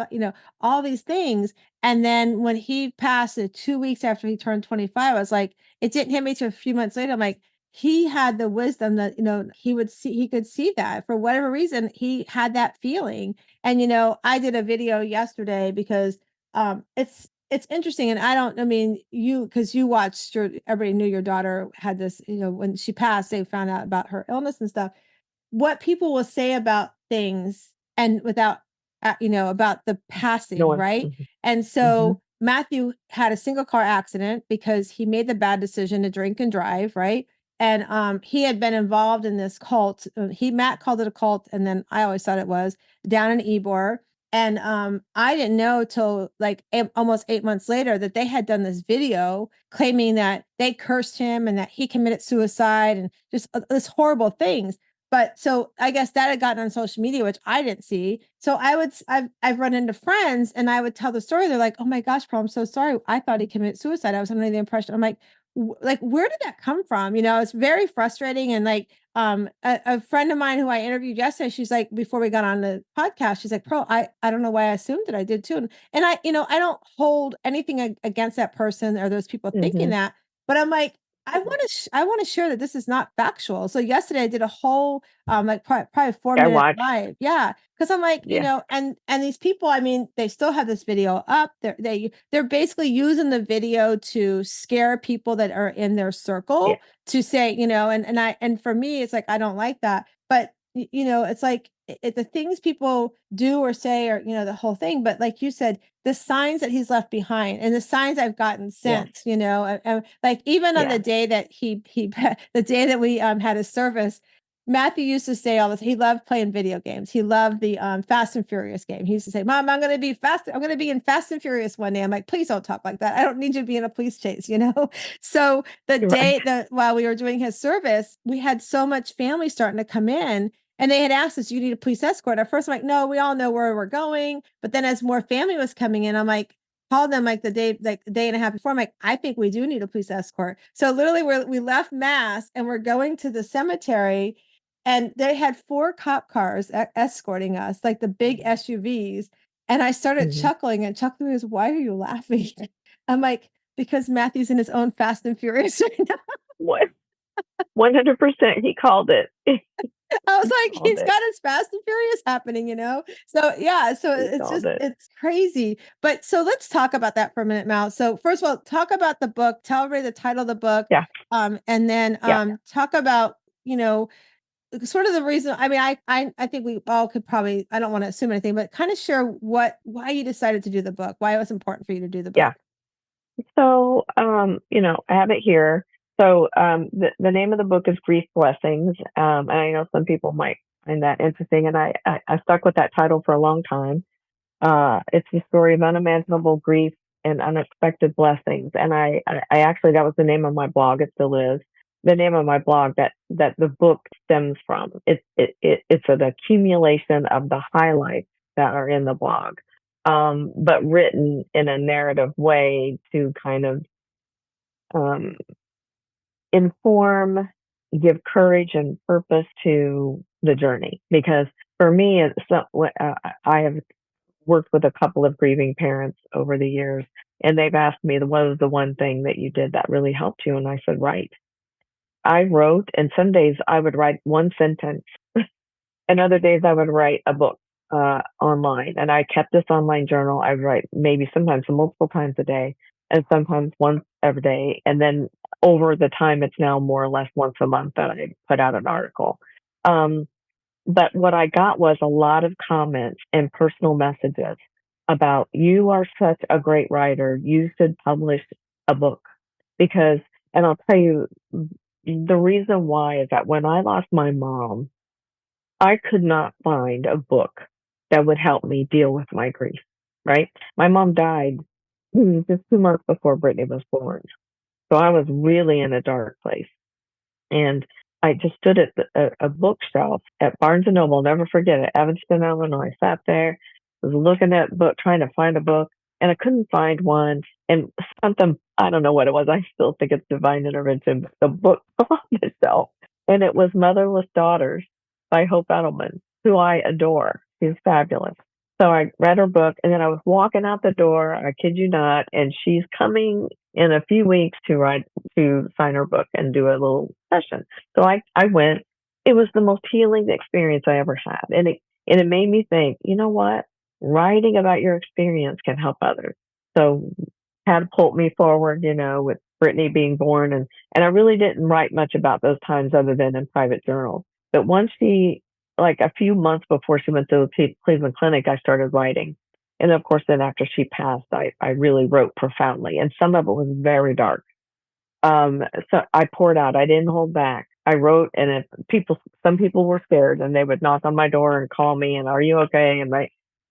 [SPEAKER 2] all these things. And then when he passed 2 weeks after he turned 25, I was like, it didn't hit me till a few months later. I'm like, he had the wisdom that, he could see that for whatever reason, he had that feeling. And, I did a video yesterday because it's interesting. And I mean, because you watched everybody knew your daughter had this, when she passed, they found out about her illness and stuff, what people will say about things and without about the
[SPEAKER 1] No
[SPEAKER 2] passing,
[SPEAKER 1] one.
[SPEAKER 2] right? And
[SPEAKER 1] Hmm.
[SPEAKER 2] so Matthew had a single car accident because he made the bad decision to drink and drive, right? And he had been involved in this cult. Matt called it a cult, and then I always thought it was down in Ybor. And I didn't know till like almost 8 months later that they had done this video claiming that they cursed him and that he committed suicide and just this horrible things. But so I guess that had gotten on social media, which I didn't see. So I've run into friends and I would tell the story. They're like, "Oh my gosh, bro, I'm so sorry. I thought he committed suicide. I was under the impression." I'm like, like, where did that come from? It's very frustrating. And like, a friend of mine who I interviewed yesterday, she's like, before we got on the podcast, she's like, "Pro, I don't know why I assumed that I did too." And I don't hold anything against that person or those people thinking
[SPEAKER 1] Hmm.
[SPEAKER 2] that, but I'm like, I want to share that this is not factual. So yesterday I did a whole like probably four
[SPEAKER 1] I
[SPEAKER 2] minute
[SPEAKER 1] watched.
[SPEAKER 2] live. Yeah. Cause I'm like,
[SPEAKER 1] Yeah.
[SPEAKER 2] and these people, I mean, they still have this video up. They're basically using the video to scare people that are in their
[SPEAKER 1] Yeah.
[SPEAKER 2] circle to say, and for me, it's like I don't like that. But it's like the things people do or say or the whole thing. But like you said, the signs that he's left behind and the signs I've gotten
[SPEAKER 1] Yeah.
[SPEAKER 2] since, like even on the
[SPEAKER 1] Yeah.
[SPEAKER 2] day that he the day that we had a service, Matthew used to say all this. He loved playing video games. He loved the Fast and Furious game. He used to say, "Mom, I'm going to be fast. I'm going to be in Fast and Furious one day." I'm like, "Please don't talk like that. I don't need you to be in a police chase." So the
[SPEAKER 1] You're right.
[SPEAKER 2] day that while we were doing his service, we had so much family starting to come in, and they had asked us, "You need a police escort?" At first, I'm like, "No, we all know where we're going." But then, as more family was coming in, I'm like, called them like the day and a half before. I'm like, I think we do need a police escort. So literally, we left Mass and we're going to the cemetery and they had 4 cop cars escorting us, like the big SUVs. And I started
[SPEAKER 1] Hmm.
[SPEAKER 2] chuckling and chuckling is, why are you laughing? I'm like, because Matthew's in his own Fast and Furious right now.
[SPEAKER 1] What? 100%. He called it.
[SPEAKER 2] I was
[SPEAKER 1] He
[SPEAKER 2] like,
[SPEAKER 1] called
[SPEAKER 2] he's
[SPEAKER 1] it.
[SPEAKER 2] got his Fast and Furious happening. So yeah, so
[SPEAKER 1] He
[SPEAKER 2] it's
[SPEAKER 1] called
[SPEAKER 2] just
[SPEAKER 1] it.
[SPEAKER 2] it's crazy. But so let's talk about that for a minute, Mal. So first of all, talk about the book, tell everybody the title of the book,
[SPEAKER 1] Yeah.
[SPEAKER 2] and then
[SPEAKER 1] Yeah.
[SPEAKER 2] talk about, sort of the reason. I mean, I think we all could probably, I don't want to assume anything, but kind of share why you decided to do the book, why it was important for you to do the book.
[SPEAKER 1] Yeah. So, I have it here. So, the name of the book is Grief Blessings. And I know some people might find that interesting. And I stuck with that title for a long time. It's the story of unimaginable grief and unexpected blessings. And I actually, that was the name of my blog. It still is the name of my blog that the book stems from. It's an accumulation of the highlights that are in the blog, but written in a narrative way to kind of um, inform, give courage and purpose to the journey. Because for me, I have worked with a couple of grieving parents over the years, and they've asked me, what was the one thing that you did that really helped you? And I said, write. I wrote, and some days I would write one sentence, and other days I would write a book online. And I kept this online journal. I would write maybe sometimes multiple times a day, and sometimes once every day. And then over the time, it's now more or less once a month that I put out an article. Um, but what I got was a lot of comments and personal messages about, you are such a great writer. You should publish a book. Because, and I'll tell you, the reason why is that when I lost my mom, I could not find a book that would help me deal with my grief, right? My mom died just 2 months before Brittany was born. So I was really in a dark place. And I just stood at a bookshelf at Barnes and Noble. I'll never forget it. Evanston, Illinois. Sat there, was looking at book, trying to find a book, and I couldn't find one. And something, I don't know what it was. I still think it's divine intervention. But the book fell off the shelf, and it was Motherless Daughters by Hope Edelman, who I adore. She's fabulous. So I read her book, and then I was walking out the door. I kid you not, and she's coming in a few weeks to sign her book and do a little session. So I went. It was the most healing experience I ever had. And it made me think, you know what? Writing about your experience can help others. So catapult me forward, with Brittany being born, and I really didn't write much about those times other than in private journals. But once she like a few months before she went to the Cleveland Clinic, I started writing. And of course then after she passed, I really wrote profoundly. And some of it was very dark. Um, so I poured out. I didn't hold back. I wrote, and if some people were scared, and they would knock on my door and call me, and are you okay?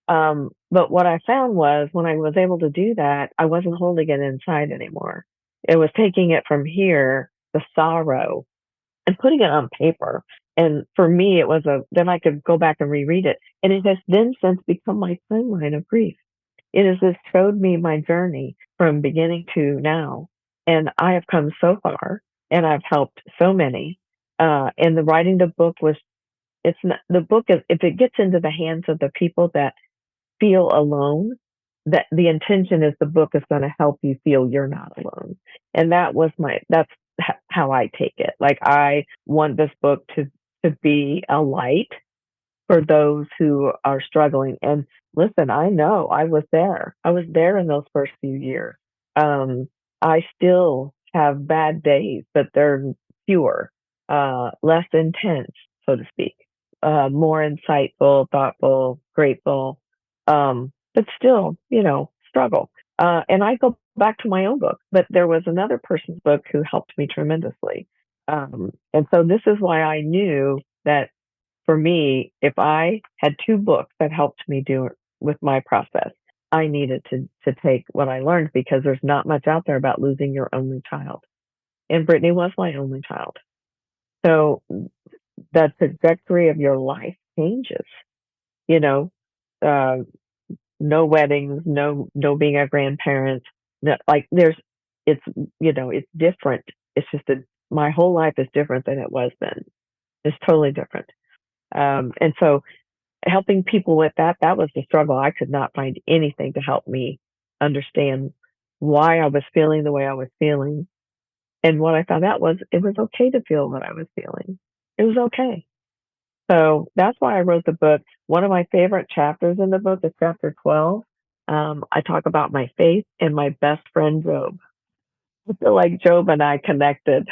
[SPEAKER 1] But what I found was when I was able to do that, I wasn't holding it inside anymore. It was taking it from here, the sorrow, and putting it on paper. And for me, then I could go back and reread it, and it has then since become my timeline of grief. It has just showed me my journey from beginning to now. And I have come so far and I've helped so many. And the writing the book was, it's not, the book is, if it gets into the hands of the people that feel alone, that the intention is the book is going to help you feel you're not alone. And that's how I take it. Like I want this book to be a light for those who are struggling. And listen, I know I was there. I was there in those first few years. Um, I still have bad days, but they're fewer, less intense, so to speak, more insightful, thoughtful, grateful, but still, struggle. And I go back to my own book, but there was another person's book who helped me tremendously. And so this is why I knew that for me, if I had two books that helped me do it with my process, I needed to take what I learned because there's not much out there about losing your only child. And Brittany was my only child. So the trajectory of your life changes, you know, uh, no weddings, no being a grandparent. No, like it's, it's different. It's just that my whole life is different than it was then. It's totally different. And so helping people with that was the struggle. I could not find anything to help me understand why I was feeling the way I was feeling. And what I found out was it was okay to feel what I was feeling. It was okay. So that's why I wrote the book. One of my favorite chapters in the book is chapter 12. I talk about my faith and my best friend Job. I feel like Job and I connected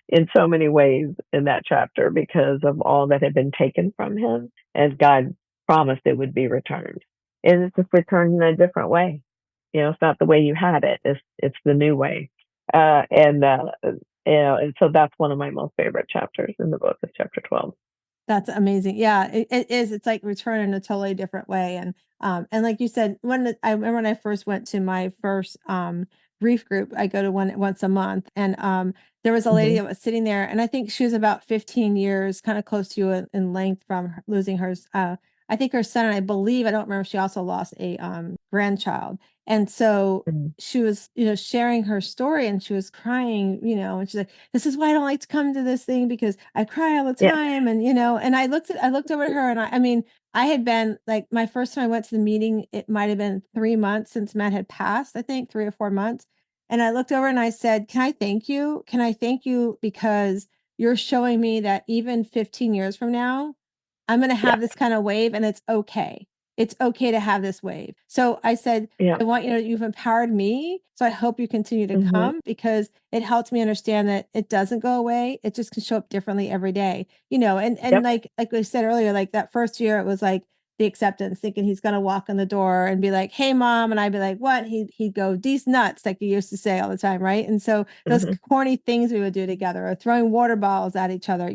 [SPEAKER 1] in so many ways in that chapter because of all that had been taken from him, as God promised it would be returned. And it's just returned in a different way. It's not the way you had it. It's the new way. And and so that's one of my most favorite chapters in the book is chapter 12.
[SPEAKER 2] That's amazing. Yeah, it is. It's like return in a totally different way. And like you said, I remember when I first went to my first grief group, I go to one once a month, and there was a lady
[SPEAKER 1] Hmm.
[SPEAKER 2] that was sitting there, and I think she was about 15 years, kind of close to you in length from losing hers. I think her son, and I believe I don't remember. If she also lost a grandchild, and so
[SPEAKER 1] Hmm.
[SPEAKER 2] she was, sharing her story, and she was crying, and she's like, "This is why I don't like to come to this thing because I cry all the
[SPEAKER 1] Yeah.
[SPEAKER 2] time." And and I looked over at her, and I mean, I had been like my first time I went to the meeting, it might have been 3 months since Matt had passed, I think 3 or 4 months. And I looked over and I said, "Can I thank you? Can I thank you because you're showing me that even 15 years from now, I'm gonna
[SPEAKER 1] Yeah.
[SPEAKER 2] have this kind of wave and it's okay. It's okay to have this wave." So I said,
[SPEAKER 1] Yeah.
[SPEAKER 2] "I want you to know you've empowered me. So I hope you continue to
[SPEAKER 1] Hmm.
[SPEAKER 2] come because it helped me understand that it doesn't go away. It just can show up differently every day." And
[SPEAKER 1] Yep.
[SPEAKER 2] like we said earlier, like that first year it was like the acceptance, thinking he's gonna walk in the door and be like, "Hey mom," and I'd be like, "What?" He'd go, "These nuts," like he used to say all the time, right? And so those
[SPEAKER 1] Hmm.
[SPEAKER 2] corny things we would do together, or throwing water bottles at each other,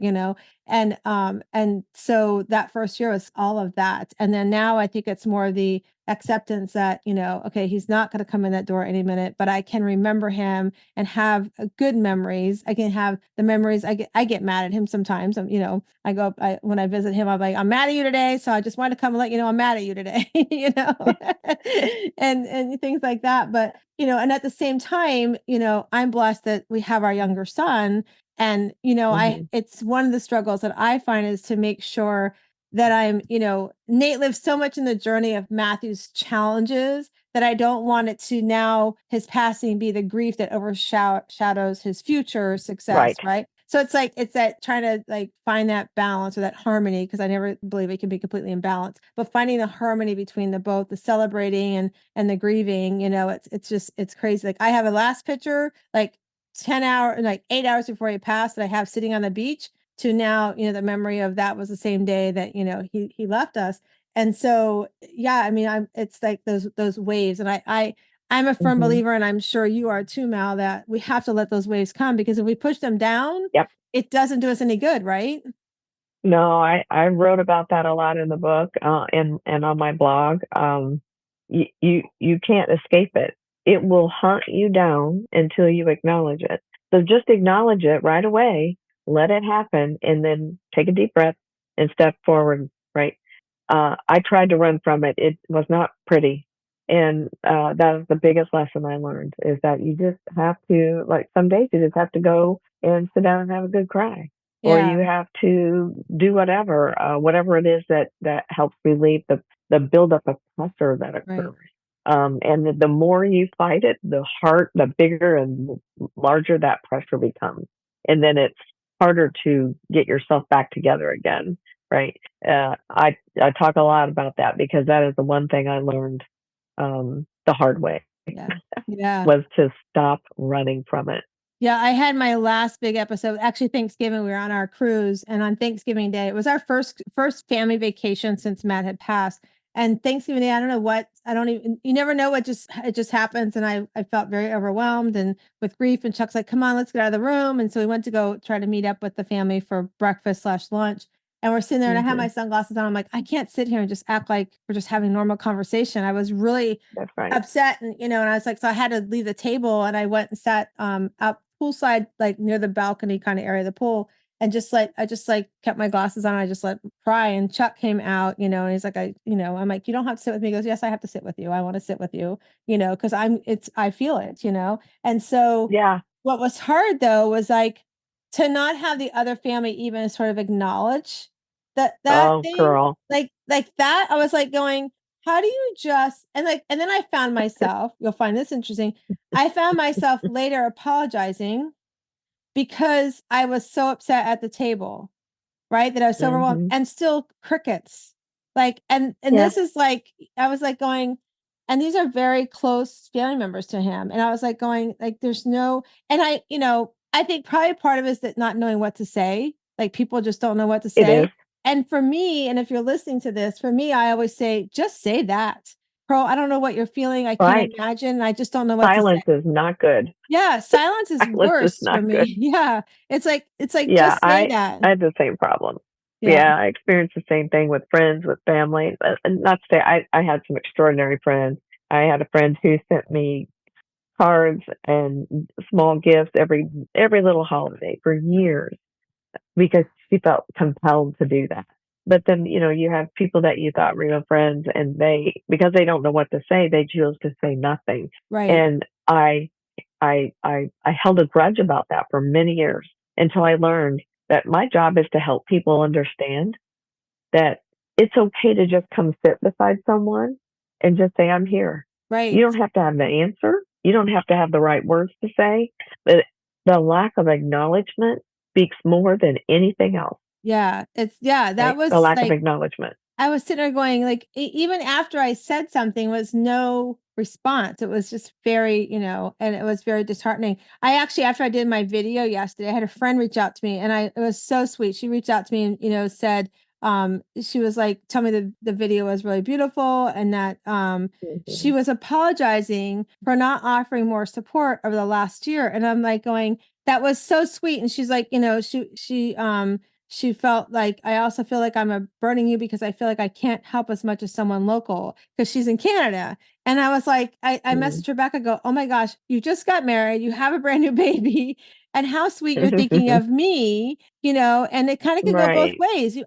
[SPEAKER 2] And so that first year was all of that. And then now I think it's more the acceptance that, okay, he's not going to come in that door any minute, but I can remember him and have good memories. I can have the memories. I get mad at him sometimes. I go up, when I visit him, I'm like, I'm mad at you today. So I just wanted to come and let you know I'm mad at you today, and things like that. But, and at the same time, I'm blessed that we have our younger son. And,
[SPEAKER 1] Hmm.
[SPEAKER 2] it's one of the struggles that I find is to make sure that Nate lives so much in the journey of Matthew's challenges that I don't want it to now his passing be the grief that overshadows his future success,
[SPEAKER 1] Right.
[SPEAKER 2] right? So it's that trying to like find that balance or that harmony, because I never believe it can be completely imbalanced, but finding the harmony between the both the celebrating and the grieving, it's crazy. Like I have a last picture, like like 8 hours before he passed, that I have sitting on the beach, to now, the memory of that was the same day that, he left us. And so, yeah, I mean, it's like those waves. And I'm a firm
[SPEAKER 1] Hmm.
[SPEAKER 2] believer, and I'm sure you are too, Mal, that we have to let those waves come, because if we push them down,
[SPEAKER 1] Yep.
[SPEAKER 2] it doesn't do us any good, right?
[SPEAKER 1] No, I wrote about that a lot in the book, and on my blog. You can't escape it. It will hunt you down until you acknowledge it. So just acknowledge it right away, let it happen, and then take a deep breath and step forward. Right. I tried to run from it. It was not pretty, and that was the biggest lesson I learned, is that you just have to, like, some days you just have to go and sit down and have a good cry, or
[SPEAKER 2] Yeah,
[SPEAKER 1] you have to do whatever it is that helps relieve the buildup of pressure that
[SPEAKER 2] right.
[SPEAKER 1] occurs. And the more you fight it, the bigger and larger that pressure becomes, and then it's harder to get yourself back together again. Right. I talk a lot about that, because that is the one thing I learned, the hard way,
[SPEAKER 2] Yeah. Yeah.
[SPEAKER 1] was to stop running from it.
[SPEAKER 2] Yeah, I had my last big episode, actually Thanksgiving. We were on our cruise, and on Thanksgiving Day, it was our first family vacation since Matt had passed. And Thanksgiving Day, I don't know what, I don't even, you never know what, just it just happens. And I felt very overwhelmed and with grief. And Chuck's like, "Come on, let's get out of the room." And so we went to go try to meet up with the family for breakfast/lunch. And we're sitting there, and I had my
[SPEAKER 1] Hmm.
[SPEAKER 2] sunglasses on. I'm like, I can't sit here and just act like we're just having normal conversation. I was really
[SPEAKER 1] That's right.
[SPEAKER 2] upset, and and I was like, so I had to leave the table, and I went and sat out poolside, like near the balcony kind of area of the pool, and just like I just like kept my glasses on. I just let cry, and Chuck came out, and he's like, I'm like, "You don't have to sit with me." He goes, "Yes, I have to sit with you. I want to sit with you, because I feel it. And so
[SPEAKER 1] Yeah.
[SPEAKER 2] what was hard though was like to not have the other family even sort of acknowledge that
[SPEAKER 1] Oh,
[SPEAKER 2] thing,
[SPEAKER 1] girl.
[SPEAKER 2] like that. I was like going, how do you just, and then I found myself, you'll find this interesting. I found myself later apologizing because I was so upset at the table, right? That I was so overwhelmed,
[SPEAKER 1] Hmm.
[SPEAKER 2] and still crickets. Like, and
[SPEAKER 1] Yeah,
[SPEAKER 2] this is like, I was like going, and these are very close family members to him. And I was like going, like, there's no, and I think probably part of it is that not knowing what to say. Like people just don't know what to
[SPEAKER 1] it is.
[SPEAKER 2] say. And for me, and if you're listening to this, for me, I always say, just say that. Pearl, I don't know what you're feeling. I can't
[SPEAKER 1] Right.
[SPEAKER 2] imagine. I just don't know what to say.
[SPEAKER 1] Silence is not good.
[SPEAKER 2] Yeah, silence is
[SPEAKER 1] Silence is
[SPEAKER 2] worse
[SPEAKER 1] not
[SPEAKER 2] for me.
[SPEAKER 1] good.
[SPEAKER 2] Yeah. It's like
[SPEAKER 1] Yeah,
[SPEAKER 2] just say that.
[SPEAKER 1] I had the same problem.
[SPEAKER 2] Yeah.
[SPEAKER 1] Yeah, I experienced the same thing with friends, with family. And not to say I had some extraordinary friends. I had a friend who sent me cards and small gifts every little holiday for years, because she felt compelled to do that. But then, you have people that you thought were your friends, and because they don't know what to say, they choose to say nothing.
[SPEAKER 2] Right.
[SPEAKER 1] And I held a grudge about that for many years, until I learned that my job is to help people understand that it's okay to just come sit beside someone and just say, "I'm here." You
[SPEAKER 2] Right.
[SPEAKER 1] don't have to have the answer. You don't have to have the right words to say, but the lack of acknowledgement speaks more than anything else,
[SPEAKER 2] Yeah. Yeah, that
[SPEAKER 1] right? The
[SPEAKER 2] was
[SPEAKER 1] lack of
[SPEAKER 2] like,
[SPEAKER 1] acknowledgement.
[SPEAKER 2] I was sitting there going, like, even after I said something, was no response. It was just very, and it was very disheartening. I actually, after I did my video yesterday, I had a friend reach out to me, and it was so sweet. She reached out to me and, said, she was like, tell me the video was really beautiful, and that she
[SPEAKER 1] Mhm.
[SPEAKER 2] was apologizing for not offering more support over the last year. And I'm like going, that was so sweet. And she's like, she felt like, I also feel like I'm burning you because I feel like I can't help as much as someone local because she's in Canada. And I was like, I
[SPEAKER 1] Mm.
[SPEAKER 2] messaged her back. I go, oh my gosh, you just got married. You have a brand new baby. And how sweet you're thinking of me, and it kind of can go both
[SPEAKER 1] Right.
[SPEAKER 2] ways.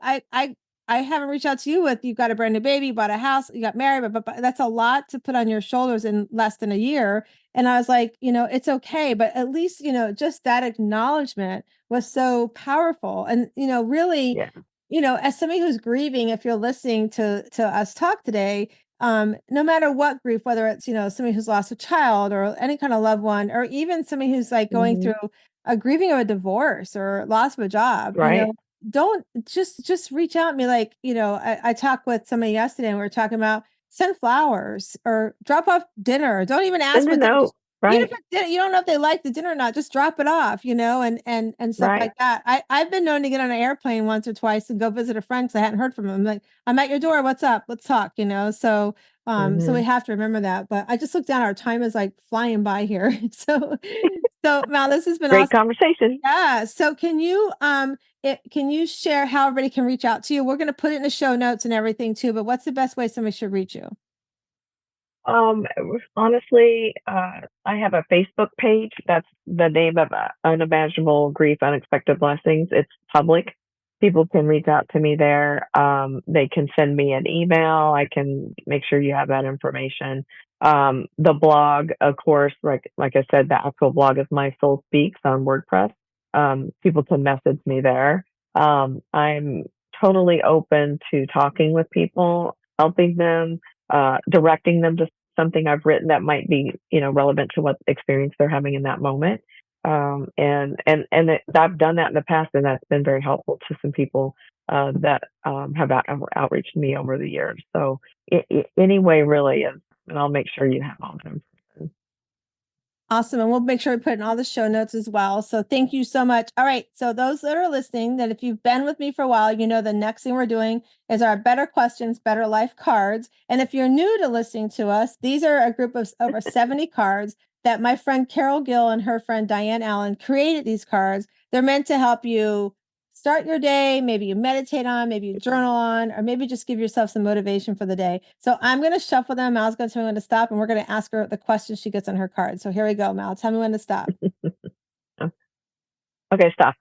[SPEAKER 2] I haven't reached out to you with, you've got a brand new baby, you bought a house, you got married, but that's a lot to put on your shoulders in less than a year. And I was like, it's okay. But at least, just that acknowledgement was so powerful. And, really,
[SPEAKER 1] Yeah.
[SPEAKER 2] as somebody who's grieving, if you're listening to us talk today, no matter what grief, whether it's, somebody who's lost a child or any kind of loved one, or even somebody who's like going
[SPEAKER 1] Hmm.
[SPEAKER 2] through a grieving of a divorce or loss of a job,
[SPEAKER 1] Right.
[SPEAKER 2] don't just reach out and be like, I talked with somebody yesterday and we were talking about send flowers or drop off dinner. Don't even ask
[SPEAKER 1] Send a
[SPEAKER 2] what they
[SPEAKER 1] note.
[SPEAKER 2] even if
[SPEAKER 1] Right.
[SPEAKER 2] it's dinner, you don't know if they like the dinner or not, just drop it off, and stuff
[SPEAKER 1] Right.
[SPEAKER 2] like that. I've been known to get on an airplane once or twice and go visit a friend because I hadn't heard from him. Like, I'm at your door. What's up? Let's talk, so we
[SPEAKER 1] Hmm.
[SPEAKER 2] have to remember that. But I just looked down, our time is like flying by here. So Mal, this has been
[SPEAKER 1] Great
[SPEAKER 2] awesome.
[SPEAKER 1] conversation.
[SPEAKER 2] Yeah. So can you share how everybody can reach out to you? We're gonna put it in the show notes and everything too, but what's the best way somebody should reach you?
[SPEAKER 1] Um, honestly, I have a Facebook page. That's the name of Unimaginable Grief, Unexpected Blessings. It's public. People can reach out to me there. They can send me an email. I can make sure you have that information. The blog, of course, like I said, the actual blog is My Soul Speaks on WordPress. People can message me there. I'm totally open to talking with people, helping them, directing them to something I've written that might be, relevant to what experience they're having in that moment. I've done that in the past, and that's been very helpful to some people that have outreached me over the years. So any way really is, and I'll make sure you have all that information.
[SPEAKER 2] Awesome. And we'll make sure we put in all the show notes as well. So thank you so much. All right. So those that are listening, that if you've been with me for a while, the next thing we're doing is our Better Questions, Better Life cards. And if you're new to listening to us, these are a group of over 70 cards that my friend Carol Gill and her friend Diane Allen created these cards. They're meant to help you start your day. Maybe you meditate on, maybe you journal on, or maybe just give yourself some motivation for the day. So I'm going to shuffle them. Mal's going to tell me when to stop, and we're going to ask her the questions she gets on her card. So here we go, Mal. Tell me when to stop.
[SPEAKER 1] Okay, stop.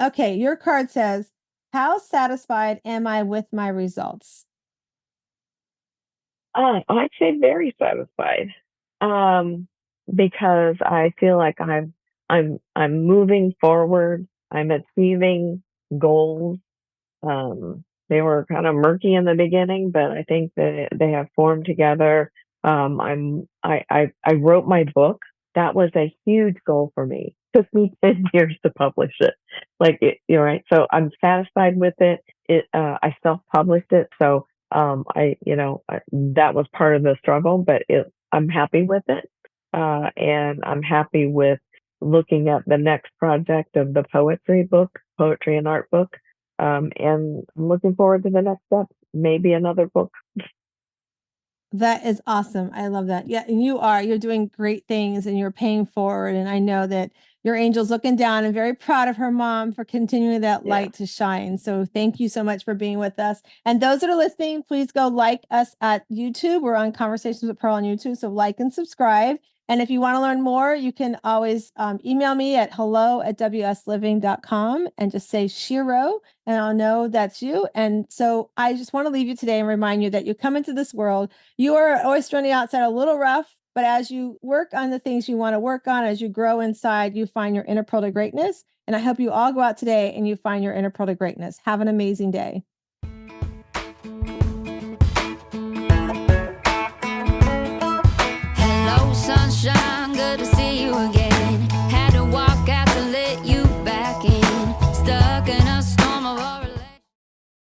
[SPEAKER 2] Okay, your card says, how satisfied am I with my results?
[SPEAKER 1] I'd say very satisfied, um, because I feel like I'm moving forward. I'm achieving goals. They were kind of murky in the beginning, but I think that they have formed together. I wrote my book. That was a huge goal for me. Took me 10 years to publish it. Like you're right. So I'm satisfied with it. I self-published it. So, that was part of the struggle, but I'm happy with it. And I'm happy with looking at the next project of the poetry and art book, and I'm looking forward to the next step, maybe another book.
[SPEAKER 2] That is awesome. I love that. Yeah, and you're doing great things and you're paying forward. And I know that your angel's looking down and very proud of her mom for continuing that
[SPEAKER 1] Yeah.
[SPEAKER 2] light to shine. So thank you so much for being with us. And those that are listening, please go like us at YouTube. We're on Conversations with Pearl on YouTube. So like and subscribe. And if you want to learn more, you can always email me at hello@wsliving.com and just say Shiro, and I'll know that's you. And so I just want to leave you today and remind you that you come into this world, you are oyster on the outside, a little rough, but as you work on the things you want to work on, as you grow inside, you find your inner pearl to greatness. And I hope you all go out today and you find your inner pearl to greatness. Have an amazing day.
[SPEAKER 3] Hello, sunshine, good to see you again. Had to walk out to let you back in. Stuck in a storm of our relationship.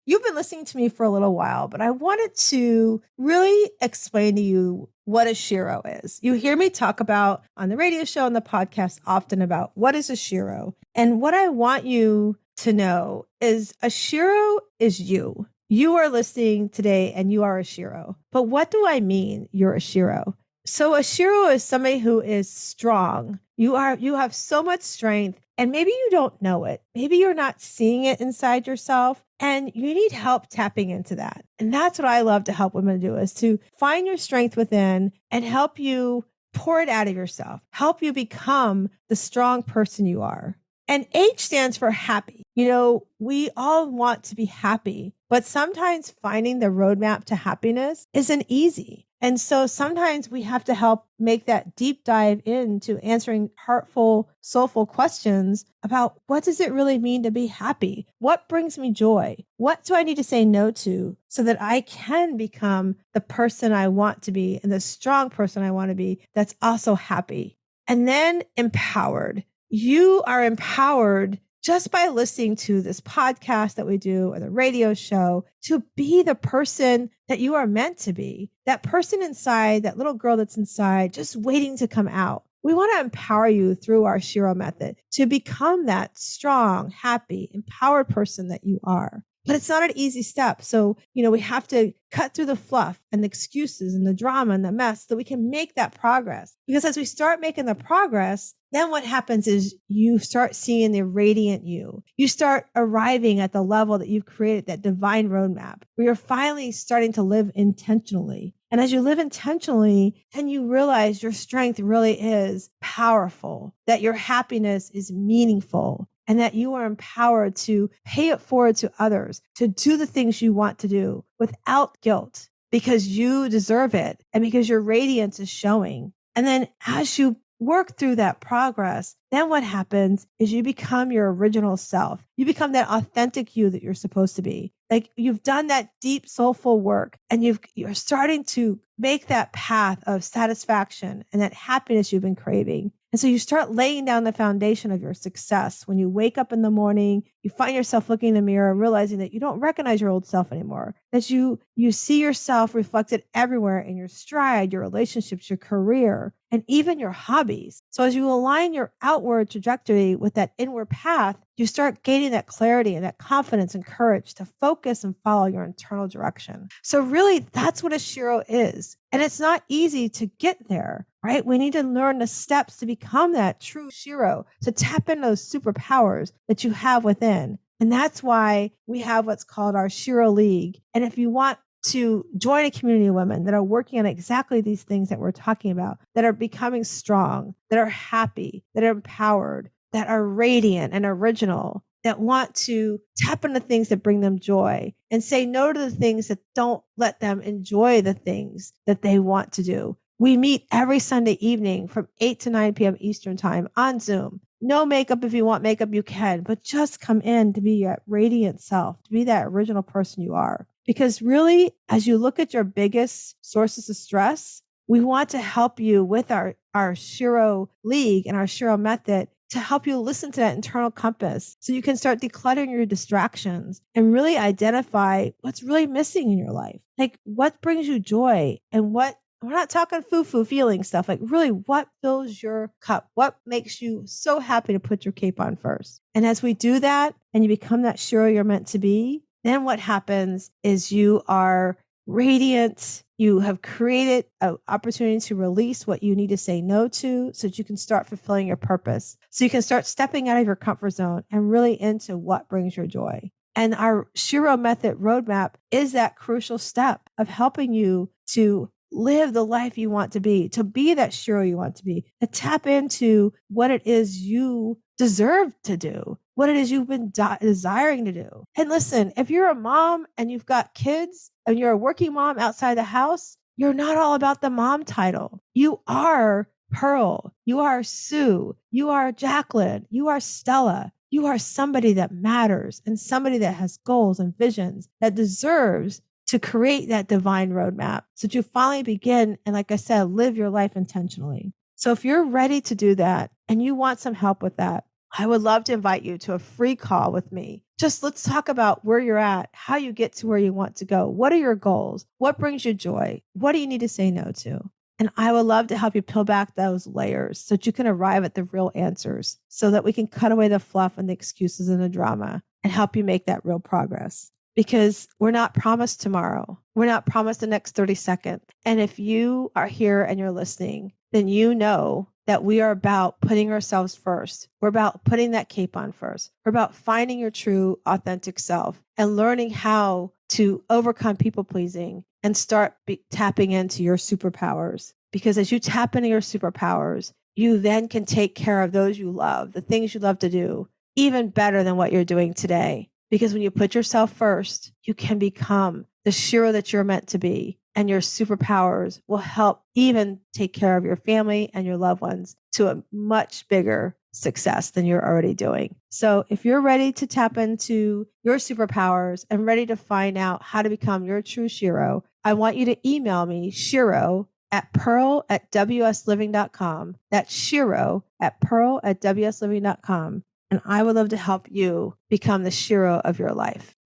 [SPEAKER 2] You've been listening to me for a little while, but I wanted to really explain to you what a shiro is. You hear me talk about on the radio show and the podcast often about what is a shiro. And what I want you to know is a shiro is you. You are listening today and you are a shiro. But what do I mean you're a shiro? So a shiro is somebody who is strong. You have so much strength, and maybe you don't know it. Maybe you're not seeing it inside yourself, and you need help tapping into that. And that's what I love to help women do, is to find your strength within and help you pour it out of yourself, help you become the strong person you are. And H stands for happy. We all want to be happy, but sometimes finding the roadmap to happiness isn't easy. And so sometimes we have to help make that deep dive into answering heartful, soulful questions about, what does it really mean to be happy? What brings me joy? What do I need to say no to so that I can become the person I want to be and the strong person I want to be that's also happy? And then empowered. You are empowered just by listening to this podcast that we do or the radio show to be the person that you are meant to be. That person inside, that little girl that's inside, just waiting to come out. We want to empower you through our Shiro method to become that strong, happy, empowered person that you are. But it's not an easy step. So, we have to cut through the fluff and the excuses and the drama and the mess so that we can make that progress. Because as we start making the progress, then what happens is you start seeing the radiant you. You start arriving at the level that you've created, that divine roadmap, where you're finally starting to live intentionally. And as you live intentionally, then you realize your strength really is powerful, that your happiness is meaningful, and that you are empowered to pay it forward to others, to do the things you want to do without guilt, because you deserve it and because your radiance is showing. And then as you work through that progress, then what happens is you become your original self. You become that authentic you that you're supposed to be. Like, you've done that deep, soulful work, and you're starting to make that path of satisfaction and that happiness you've been craving. And so you start laying down the foundation of your success. When you wake up in the morning, you find yourself looking in the mirror and realizing that you don't recognize your old self anymore, that you see yourself reflected everywhere in your stride, your relationships, your career, and even your hobbies. So as you align your outward trajectory with that inward path, you start gaining that clarity and that confidence and courage to focus and follow your internal direction. So really, that's what a Shiro is. And it's not easy to get there, right? We need to learn the steps to become that true Shiro, to tap into those superpowers that you have within. And that's why we have what's called our Shiro League. And if you want to join a community of women that are working on exactly these things that we're talking about, that are becoming strong, that are happy, that are empowered, that are radiant and original, that want to tap into things that bring them joy and say no to the things that don't let them enjoy the things that they want to do. We meet every Sunday evening from 8 to 9 p.m. Eastern time on Zoom. No makeup. If you want makeup, you can, but just come in to be your radiant self, to be that original person you are. Because really, as you look at your biggest sources of stress, we want to help you with our Shiro League and our Shiro method to help you listen to that internal compass so you can start decluttering your distractions and really identify what's really missing in your life. Like, what brings you joy, and we're not talking foo-foo feeling stuff, like really what fills your cup? What makes you so happy to put your cape on first? And as we do that and you become that Shiro you're meant to be, then what happens is you are radiant. You have created an opportunity to release what you need to say no to so that you can start fulfilling your purpose. So you can start stepping out of your comfort zone and really into what brings your joy. And our Shiro method roadmap is that crucial step of helping you to live the life you want to be that Shiro you want to be, to tap into what it is you deserve to do, what it is you've been desiring to do. And listen, if you're a mom and you've got kids and you're a working mom outside the house, you're not all about the mom title. You are Pearl. You are Sue. You are Jacqueline. You are Stella. You are somebody that matters and somebody that has goals and visions, that deserves to create that divine roadmap so that you finally begin and, like I said, live your life intentionally. So if you're ready to do that and you want some help with that, I would love to invite you to a free call with me. Just let's talk about where you're at, how you get to where you want to go. What are your goals? What brings you joy? What do you need to say no to? And I would love to help you peel back those layers so that you can arrive at the real answers, so that we can cut away the fluff and the excuses and the drama and help you make that real progress. Because we're not promised tomorrow. We're not promised the next 30 seconds. And if you are here and you're listening, then you know that we are about putting ourselves first. We're about putting that cape on first. We're about finding your true, authentic self and learning how to overcome people pleasing and start tapping into your superpowers. Because as you tap into your superpowers, you then can take care of those you love, the things you love to do, even better than what you're doing today. Because when you put yourself first, you can become the Shiro that you're meant to be. And your superpowers will help even take care of your family and your loved ones to a much bigger success than you're already doing. So if you're ready to tap into your superpowers and ready to find out how to become your true Shiro, I want you to email me, Shiro, at pearl@wsliving.com. That's Shiro at pearl@wsliving.com. And I would love to help you become the Shiro of your life.